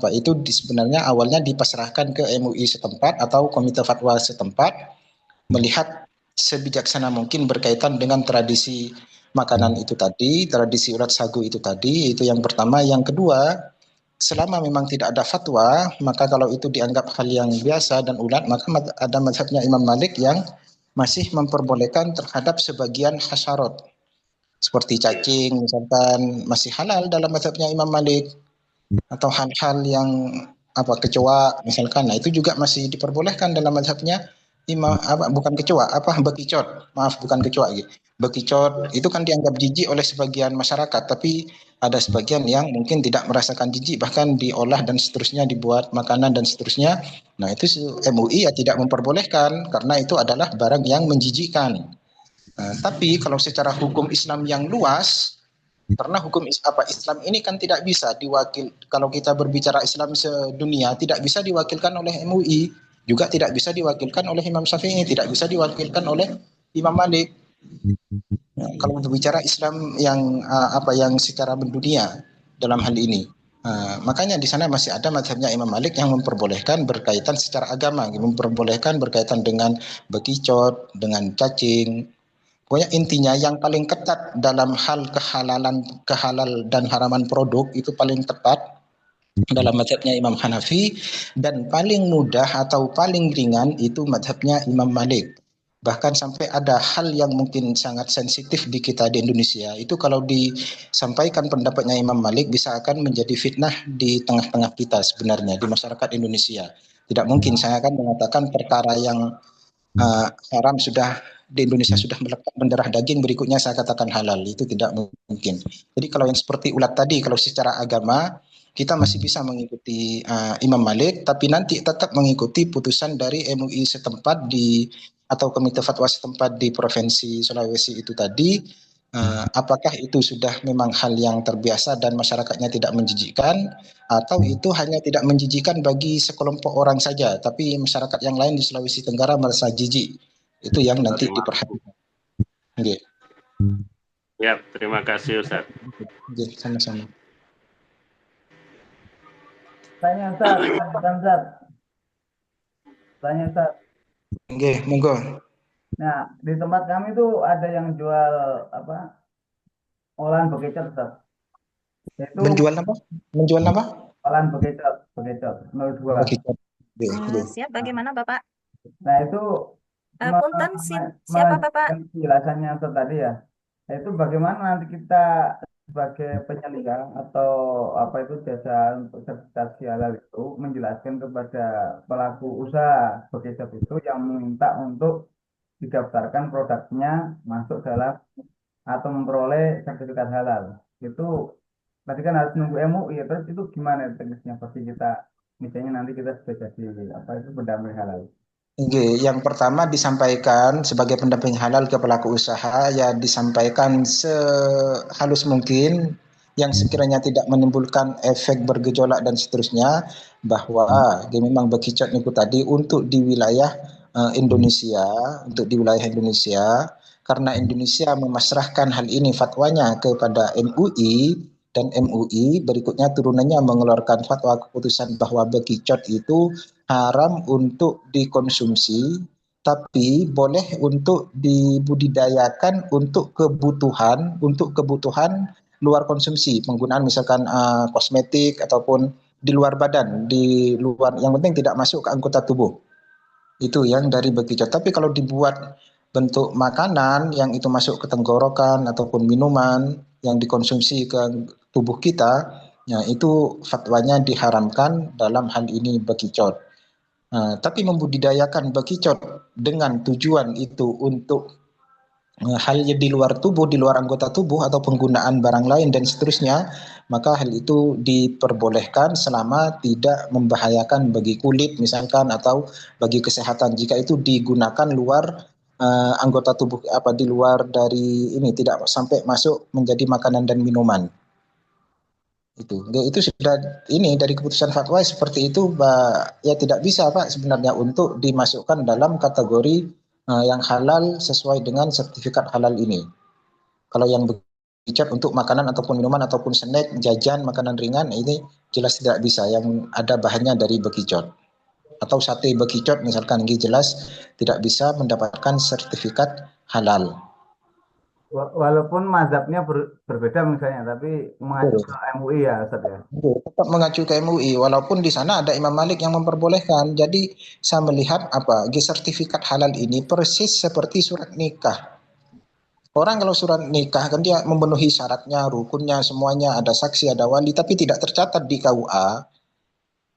itu sebenarnya awalnya dipasrahkan ke MUI setempat atau Komite Fatwa setempat melihat sebijaksana mungkin berkaitan dengan tradisi makanan itu tadi, tradisi ulat sagu itu tadi, itu yang pertama. Yang kedua, selama memang tidak ada fatwa, maka kalau itu dianggap hal yang biasa dan ulat, maka ada mazhabnya Imam Malik yang masih memperbolehkan terhadap sebagian hasyarat seperti cacing misalkan masih halal dalam mazhabnya Imam Malik, atau hal-hal yang kecoa misalkan, nah itu juga masih diperbolehkan dalam mazhabnya bekicot itu kan dianggap jijik oleh sebagian masyarakat, tapi ada sebagian yang mungkin tidak merasakan jijik, bahkan diolah dan seterusnya, dibuat makanan dan seterusnya. Nah itu MUI ya tidak memperbolehkan karena itu adalah barang yang menjijikkan. Tapi kalau secara hukum Islam yang luas, karena hukum Islam ini kan tidak bisa kalau kita berbicara Islam sedunia tidak bisa diwakilkan oleh MUI, juga tidak bisa diwakilkan oleh Imam Syafi'i, tidak bisa diwakilkan oleh Imam Malik. Kalau berbicara Islam yang yang secara mendunia dalam hal ini, makanya di sana masih ada mazhabnya Imam Malik yang memperbolehkan berkaitan secara agama, memperbolehkan berkaitan dengan bekicot, dengan cacing. Pokoknya intinya yang paling ketat dalam hal kehalal dan haraman produk itu paling tepat dalam mazhabnya Imam Hanafi, dan paling mudah atau paling ringan itu mazhabnya Imam Malik. Bahkan sampai ada hal yang mungkin sangat sensitif di kita di Indonesia, itu kalau disampaikan pendapatnya Imam Malik bisa akan menjadi fitnah di tengah-tengah kita sebenarnya, di masyarakat Indonesia. Tidak mungkin saya akan mengatakan perkara yang haram sudah di Indonesia sudah melekat mendarah daging, berikutnya saya katakan halal. Itu tidak mungkin. Jadi kalau yang seperti ulat tadi, kalau secara agama, kita masih bisa mengikuti Imam Malik, tapi nanti tetap mengikuti putusan dari MUI setempat atau komite fatwa setempat di Provinsi Sulawesi itu tadi, apakah itu sudah memang hal yang terbiasa dan masyarakatnya tidak menjijikkan, atau itu hanya tidak menjijikkan bagi sekelompok orang saja, tapi masyarakat yang lain di Sulawesi Tenggara merasa jijik. Itu yang nanti diperhatikan. Okay. Ya, terima kasih Ustaz. Okay, sama-sama. Tanya Ustaz. Tanya Ustaz. Oke, monggo. Nah, di tempat kami tuh ada yang jual olahan bekicot, Ustaz. Itu Menjual apa? olahan bekicot 02. Bekicot. Siap, bagaimana Bapak? Nah, itu Punten, siapa Bapak? Penjelasannya Ustaz tadi ya. Nah, itu bagaimana nanti kita sebagai penyelia atau apa itu jasa untuk sertifikasi halal itu menjelaskan kepada pelaku usaha bekicot itu yang meminta untuk didaftarkan produknya masuk dalam atau memperoleh sertifikat halal. Itu tadi kan harus nunggu MUI, terus itu gimana teknisnya pasti kita misalnya nanti kita sudah jadi pendamping halal. Oke, yang pertama disampaikan sebagai pendamping halal ke pelaku usaha, ya disampaikan sehalus mungkin yang sekiranya tidak menimbulkan efek bergejolak dan seterusnya, bahwa memang bekicot niku tadi untuk di wilayah Indonesia, karena Indonesia memasrahkan hal ini fatwanya kepada MUI, dan MUI berikutnya turunannya mengeluarkan fatwa keputusan bahwa bekicot itu haram untuk dikonsumsi, tapi boleh untuk dibudidayakan untuk kebutuhan luar konsumsi, penggunaan misalkan kosmetik ataupun di luar badan, yang penting tidak masuk ke anggota tubuh. Itu yang dari bekicot. Tapi kalau dibuat bentuk makanan yang itu masuk ke tenggorokan ataupun minuman yang dikonsumsi ke tubuh kita, ya itu fatwanya diharamkan dalam hal ini bekicot. Tapi membudidayakan bekicot dengan tujuan itu untuk hal di luar tubuh, di luar anggota tubuh atau penggunaan barang lain dan seterusnya, maka hal itu diperbolehkan selama tidak membahayakan bagi kulit misalkan atau bagi kesehatan. Jika itu digunakan luar anggota tubuh di luar dari ini, tidak sampai masuk menjadi makanan dan minuman. Itu sudah ini dari keputusan fatwa seperti itu, ya tidak bisa Pak sebenarnya untuk dimasukkan dalam kategori yang halal sesuai dengan sertifikat halal ini. Kalau yang bekicot untuk makanan ataupun minuman ataupun snack, jajan, makanan ringan, ini jelas tidak bisa, yang ada bahannya dari bekicot. Atau sate bekicot misalkan, ini jelas tidak bisa mendapatkan sertifikat halal. Walaupun mazhabnya berbeda misalnya, tapi mengacu ke MUI ya Ustaz ya. Tetap mengacu ke MUI, walaupun di sana ada Imam Malik yang memperbolehkan. Jadi saya melihat sertifikat halal ini persis seperti surat nikah. Orang kalau surat nikah kan dia memenuhi syaratnya, rukunnya, semuanya, ada saksi, ada wali, tapi tidak tercatat di KUA,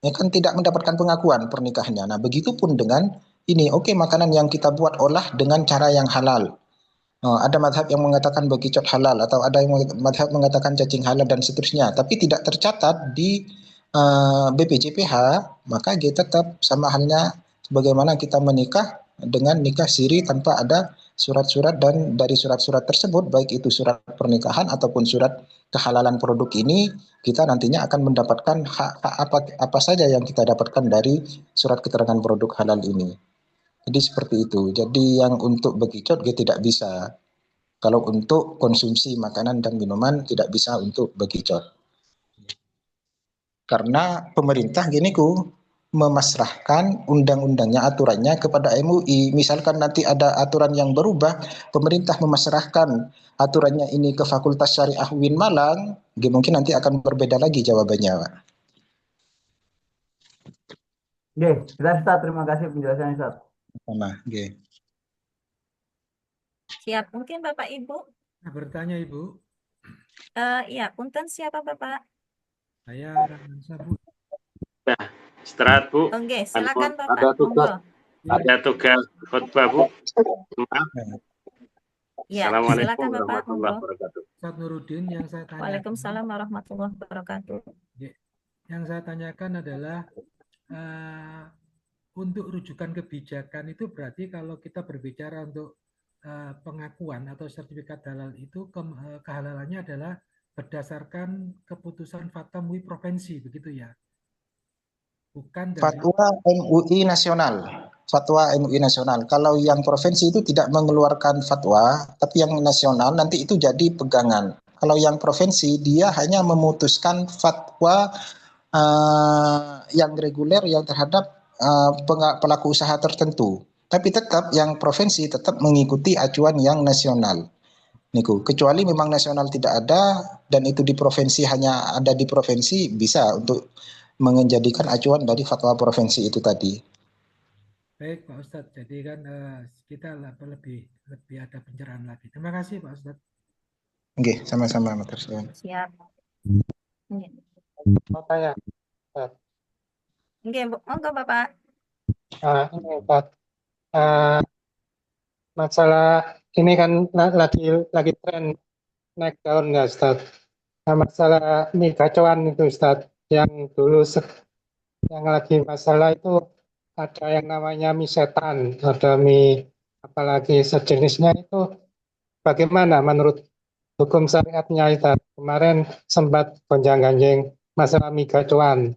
ya kan tidak mendapatkan pengakuan pernikahannya. Nah, begitupun dengan ini, makanan yang kita buat olah dengan cara yang halal. Ada madhab yang mengatakan bekicot halal, atau ada yang madhab mengatakan cacing halal dan seterusnya, tapi tidak tercatat di BPJPH, maka dia tetap sama halnya sebagaimana kita menikah dengan nikah siri tanpa ada surat-surat, dan dari surat-surat tersebut, baik itu surat pernikahan ataupun surat kehalalan produk ini, kita nantinya akan mendapatkan hak apa saja yang kita dapatkan dari surat keterangan produk halal ini. Jadi seperti itu. Jadi yang untuk bekicot dia tidak bisa. Kalau untuk konsumsi makanan dan minuman tidak bisa untuk bekicot. Karena pemerintah memasrahkan undang-undangnya, aturannya kepada MUI. Misalkan nanti ada aturan yang berubah, pemerintah memasrahkan aturannya ini ke Fakultas Syariah UIN Malang, mungkin nanti akan berbeda lagi jawabannya, Pak. Oke, Ustaz, terima kasih penjelasannya Ustaz. Sama, oke. Siap. Mungkin Bapak Ibu. Nah, bertanya Ibu. Iya, punten siapa Bapak? Saya Ramansa, Bu. Nah, istirahat Bu. Oke, silakan Bapak. Ada tugas, Monggo. ada tugas khotbah Bu. Maaf. Ya, Assalamualaikum silakan Bapak. warahmatullahi Monggo. wabarakatuh. Ustaz Nuruddin, yang saya tanyakan, Waalaikumsalam warahmatullahi wabarakatuh. yang saya tanyakan adalah untuk rujukan kebijakan itu berarti kalau kita berbicara untuk pengakuan atau sertifikat halal itu kehalalannya adalah berdasarkan keputusan Fatwa MUI provinsi, begitu ya? Bukan dari Fatwa MUI nasional. Fatwa MUI nasional. Kalau yang provinsi itu tidak mengeluarkan fatwa, tapi yang nasional nanti itu jadi pegangan. Kalau yang provinsi dia hanya memutuskan fatwa yang reguler yang terhadap pelaku usaha tertentu. Tapi tetap yang provinsi tetap mengikuti acuan yang nasional. Niku, kecuali memang nasional tidak ada dan itu di provinsi hanya ada di provinsi, bisa untuk menjadikan acuan dari fatwa provinsi itu tadi. Baik Pak Ustadz, jadi kan kita lebih ada pencerahan lagi. Terima kasih Pak Ustadz. Oke, sama-sama Matur suwun. Siap. Bapak ya. Oke, monggo Bapak. Ini Pak. Masalah ini kan lagi tren naik daun ya Ustaz. Nah, masalah mie gacoan itu Ustaz, yang dulu yang lagi masalah itu ada yang namanya mie setan, ada mie apalagi sejenisnya itu, bagaimana menurut hukum syariatnya itu? Kemarin sempat gonjang-ganjing masalah mie gacoan.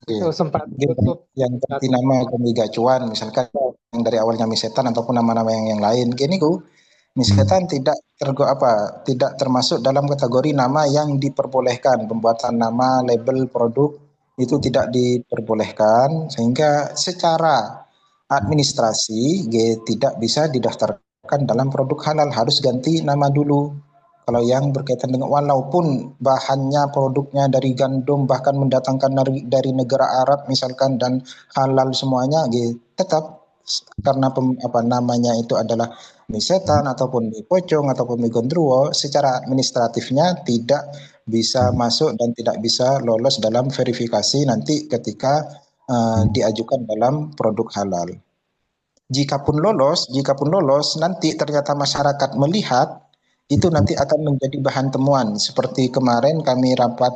Itu sempat tutup yang ganti nama ke mie gacuan, misalkan yang dari awalnya mie setan ataupun nama-nama yang lain. Gini mie setan tidak termasuk dalam kategori nama yang diperbolehkan. Pembuatan nama, label produk itu tidak diperbolehkan, sehingga secara administrasi tidak bisa didaftarkan dalam produk halal, harus ganti nama dulu. Kalau yang berkaitan dengan walaupun bahannya produknya dari gandum, bahkan mendatangkan dari negara Arab misalkan dan halal semuanya, tetap karena namanya itu adalah mie setan ataupun mie pocong ataupun mie gondruwo, secara administratifnya tidak bisa masuk dan tidak bisa lolos dalam verifikasi nanti ketika diajukan dalam produk halal. Jikapun lolos nanti ternyata masyarakat melihat, itu nanti akan menjadi bahan temuan. Seperti kemarin kami rapat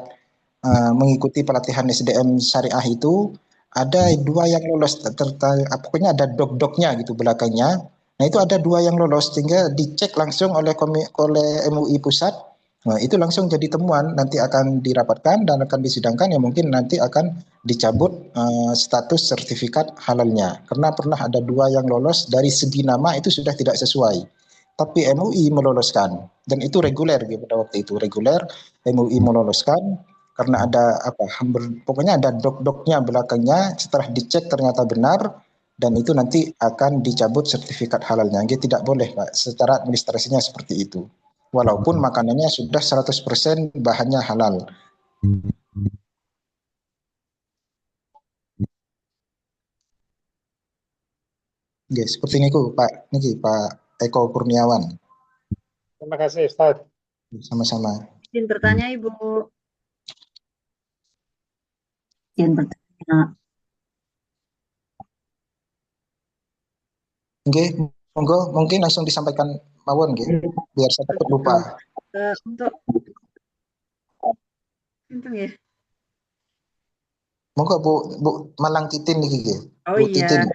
mengikuti pelatihan SDM syariah itu, ada 2 yang lolos, pokoknya ada dok-doknya gitu belakangnya. Nah itu ada 2 yang lolos, sehingga dicek langsung oleh MUI pusat. Nah itu langsung jadi temuan, nanti akan dirapatkan dan akan disidangkan, ya mungkin nanti akan dicabut status sertifikat halalnya. Karena pernah ada 2 yang lolos, dari segi nama itu sudah tidak sesuai. Tapi MUI meloloskan, dan itu reguler pada waktu itu, reguler. MUI meloloskan karena ada pokoknya ada dok-doknya belakangnya, setelah dicek ternyata benar, dan itu nanti akan dicabut sertifikat halalnya. Tidak boleh Pak, secara administrasinya seperti itu. Walaupun makanannya sudah 100% bahannya halal. Seperti ini Pak Eko Kurniawan. Terima kasih Ustaz. Sama-sama. Izin bertanya Ibu. Izin bertanya. Monggo mungkin langsung disampaikan mawon biar saya takut lupa. Untuk ya. Monggo Bu Malang Titin niki Oh Bu iya. Titin.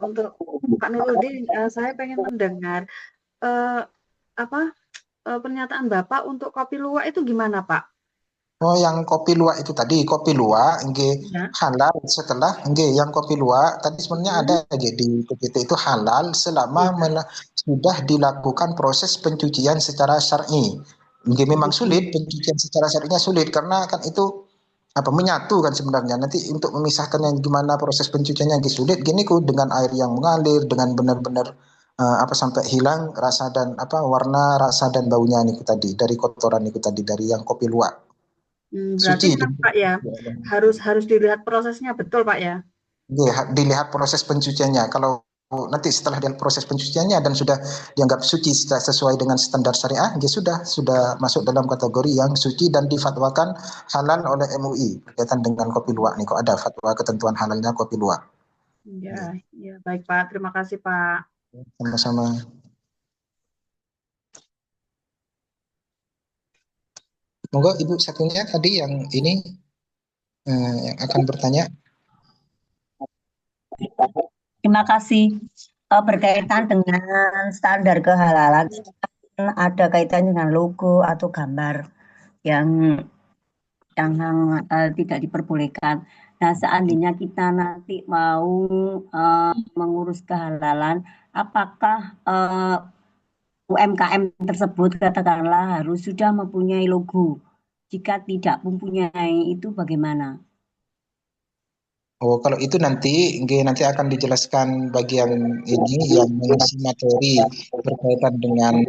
Untuk Pak Nuruddin, saya pengen mendengar pernyataan Bapak untuk kopi luwak itu gimana Pak? Oh, yang kopi luwak itu tadi, kopi luwak halal setelah yang kopi luwak tadi sebenarnya ada di PPT itu halal selama sudah dilakukan proses pencucian secara syar'i. Memang sulit, pencucian secara syar'inya sulit karena kan itu menyatu kan sebenarnya. Nanti untuk memisahkannya gimana proses pencuciannya sulit dengan air yang mengalir, dengan benar-benar sampai hilang rasa dan warna, rasa dan baunya tadi dari kotoran tadi dari yang kopi luwak. Berarti Pak ya, harus dilihat prosesnya betul Pak ya? Dilihat proses pencuciannya. Kalau nanti setelah proses pencuciannya dan sudah dianggap suci sesuai dengan standar syariah, dia sudah masuk dalam kategori yang suci dan difatwakan halal oleh MUI berkaitan dengan kopi luwak nih. Kok ada fatwa ketentuan halalnya kopi luwak? Ya, ya, baik Pak. Terima kasih Pak. Sama-sama. Monggo Ibu satunya tadi yang ini yang akan bertanya. Terima kasih. Berkaitan dengan standar kehalalan, ada kaitan dengan logo atau gambar yang tidak diperbolehkan. Nah, seandainya kita nanti mau mengurus kehalalan, apakah UMKM tersebut katakanlah harus sudah mempunyai logo? Jika tidak mempunyai, itu bagaimana? Oh, kalau itu nanti akan dijelaskan bagian ini yang mengisi materi berkaitan dengan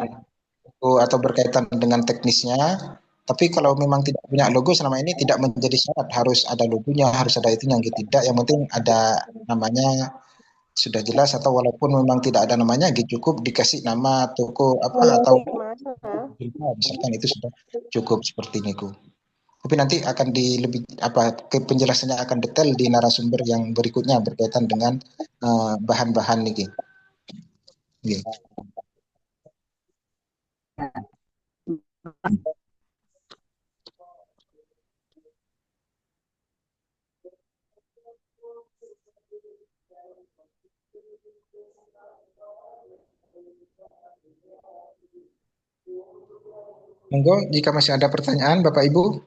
logo atau berkaitan dengan teknisnya. Tapi kalau memang tidak punya logo selama ini tidak menjadi syarat harus ada logonya, harus ada itunya, tidak. Yang penting ada namanya sudah jelas, atau walaupun memang tidak ada namanya, cukup dikasih nama toko apa atau misalkan, itu sudah cukup seperti ini ku. Tapi nanti akan penjelasannya akan detail di narasumber yang berikutnya berkaitan dengan bahan-bahan ini. Monggo jika masih ada pertanyaan Bapak Ibu.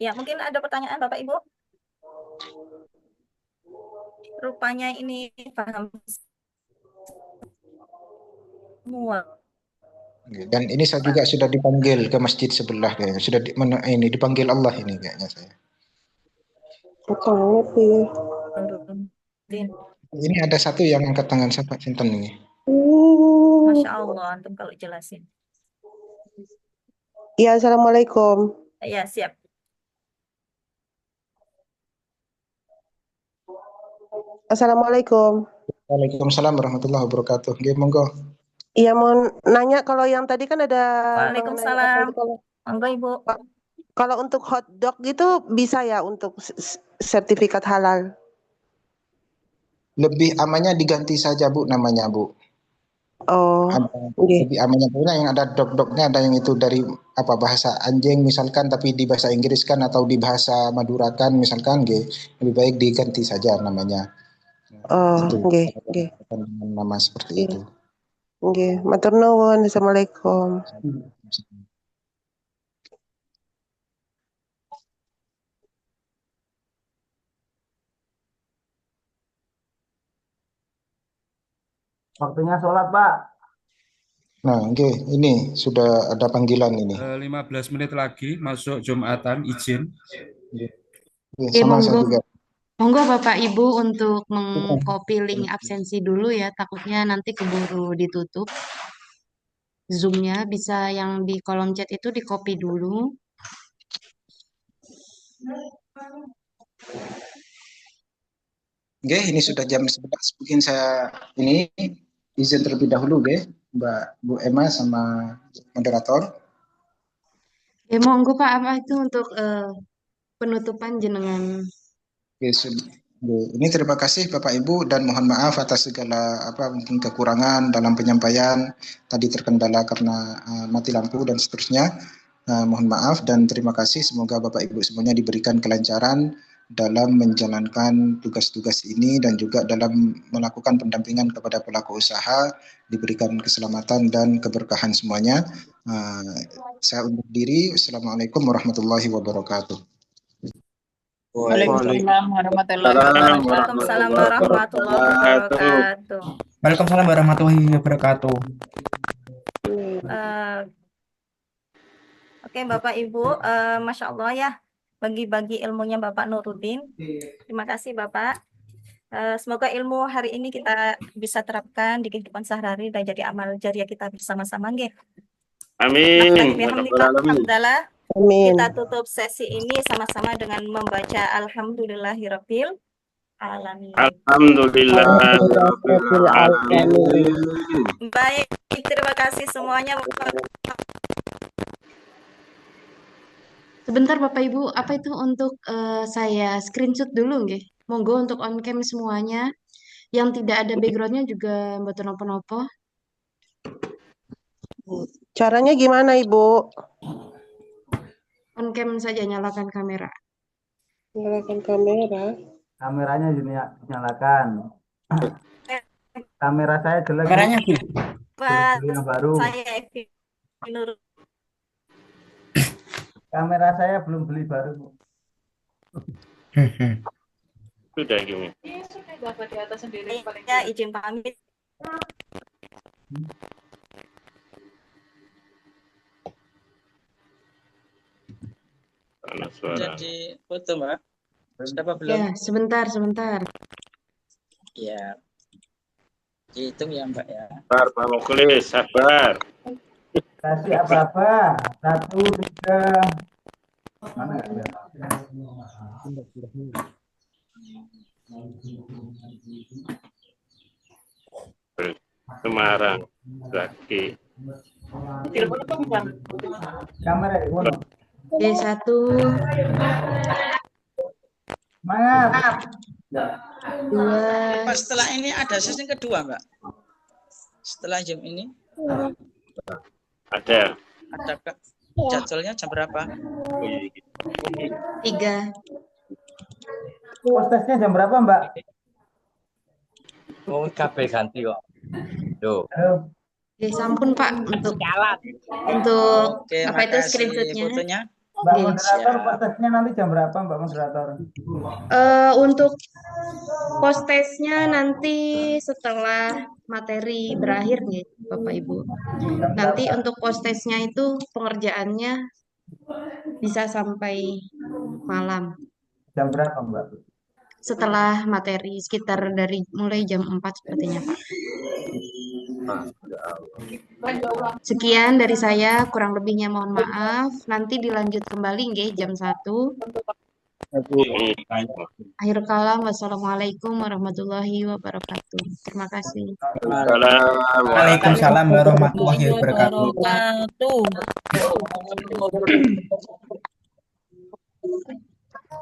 Ya, mungkin ada pertanyaan Bapak Ibu. Rupanya ini paham semua. Dan ini saya juga sudah dipanggil ke masjid sebelah kayaknya. Sudah dipanggil Allah ini kayaknya saya. Ini ada satu yang angkat tangan, siapa Sinten ini? Masya Allah, antum kalau jelasin. Ya, assalamualaikum. Ya, siap. Assalamualaikum. Waalaikumsalam warahmatullahi wabarakatuh. Monggo. Iya, mau nanya kalau yang tadi kan ada. Waalaikumsalam. Monggo Ibu. Kalau untuk hotdog gitu bisa ya untuk sertifikat halal? Lebih amannya diganti saja Bu namanya Bu. Oh. Lebih amannya punya yang ada dog-dognya, ada yang itu dari bahasa anjing misalkan tapi di bahasa Inggris kan, atau di bahasa Madura kan misalkan, lebih baik diganti saja namanya. Oh, nggih. Nama seperti itu. Nggih, matur nuwun. Assalamualaikum. Waktunya sholat, Pak. Nah, ini sudah ada panggilan ini. 15 menit lagi masuk Jumatan, izin. Sama saya juga. Monggo Bapak Ibu untuk mengcopy link absensi dulu ya, takutnya nanti keburu ditutup. Zoom-nya bisa yang di kolom chat itu di-copy dulu. Ini sudah jam 11, mungkin saya ini izin terlebih dahulu Mbak Bu Emma sama moderator. Monggo Pak, apa itu untuk penutupan jenengan? Ini terima kasih Bapak Ibu dan mohon maaf atas segala mungkin kekurangan dalam penyampaian tadi, terkendala karena mati lampu dan seterusnya. Mohon maaf dan terima kasih, semoga Bapak Ibu semuanya diberikan kelancaran dalam menjalankan tugas-tugas ini dan juga dalam melakukan pendampingan kepada pelaku usaha, diberikan keselamatan dan keberkahan semuanya. Saya undur diri. Assalamualaikum warahmatullahi wabarakatuh. Waalaikumsalam warahmatullahi wabarakatuh. Waalaikumsalam warahmatullahi wabarakatuh. Oke, Bapak Ibu, Masya Allah ya, bagi-bagi ilmunya Bapak Nuruddin. Terima kasih Bapak. Semoga ilmu hari ini kita bisa terapkan di kehidupan sehari-hari dan jadi amal jariah kita bersama-sama. Amin. Alhamdulillah. Amin. Kita tutup sesi ini sama-sama dengan membaca Alhamdulillahirabbil alamin. Alhamdulillah. Baik, terima kasih semuanya. Sebentar Bapak Ibu, apa itu untuk saya screenshot dulu nggih? Monggo untuk on cam semuanya. Yang tidak ada backgroundnya juga mboten napa-napa. Caranya gimana, Ibu? On cam saja, nyalakan kamera. Nyalakan kamera. Kameranya dinyalakan. Kamera saya jelek. Kameranya Bu. Pak, Beli yang baru. saya Evi Nur. Kamera saya belum beli baru, Bu. Sudah gini. Bapak di atas sendiri paling Ya, izin pamit. Karena suara. Jadi foto Mbak. Sudah apa belum? Ya, sebentar. Ya. Dihitung ya Mbak ya. Sabar, Pak Mukhlis, sabar. Kasih apa-apa. 1, 3. Mana ya? Semarang, Zaki. Kamera di mana? Oke, 1. Semangat. 2. Pas setelah ini ada sesi kedua Mbak. Setelah jam ini Ada. ada jadwalnya jam berapa? 3. Postesnya jam berapa, Mbak? Oh, kabeh ganti kok. Tuh. Oke, sampun Pak untuk Oke, apa itu makasih screenshotnya. fotonya. Mbak Oke, moderator, postesnya nanti jam berapa, Mbak moderator? Untuk post testnya nanti setelah materi berakhir nih Bapak Ibu. Nanti untuk post testnya itu pengerjaannya bisa sampai malam. Jam berapa, Mbak? Setelah materi sekitar dari mulai jam 4 sepertinya Pak. Sekian dari saya, kurang lebihnya mohon maaf. Nanti dilanjut kembali nggih jam 1. Akhir kalam, wassalamualaikum warahmatullahi wabarakatuh. Terima kasih. Waalaikumsalam warahmatullahi wabarakatuh. Wabarakatuh.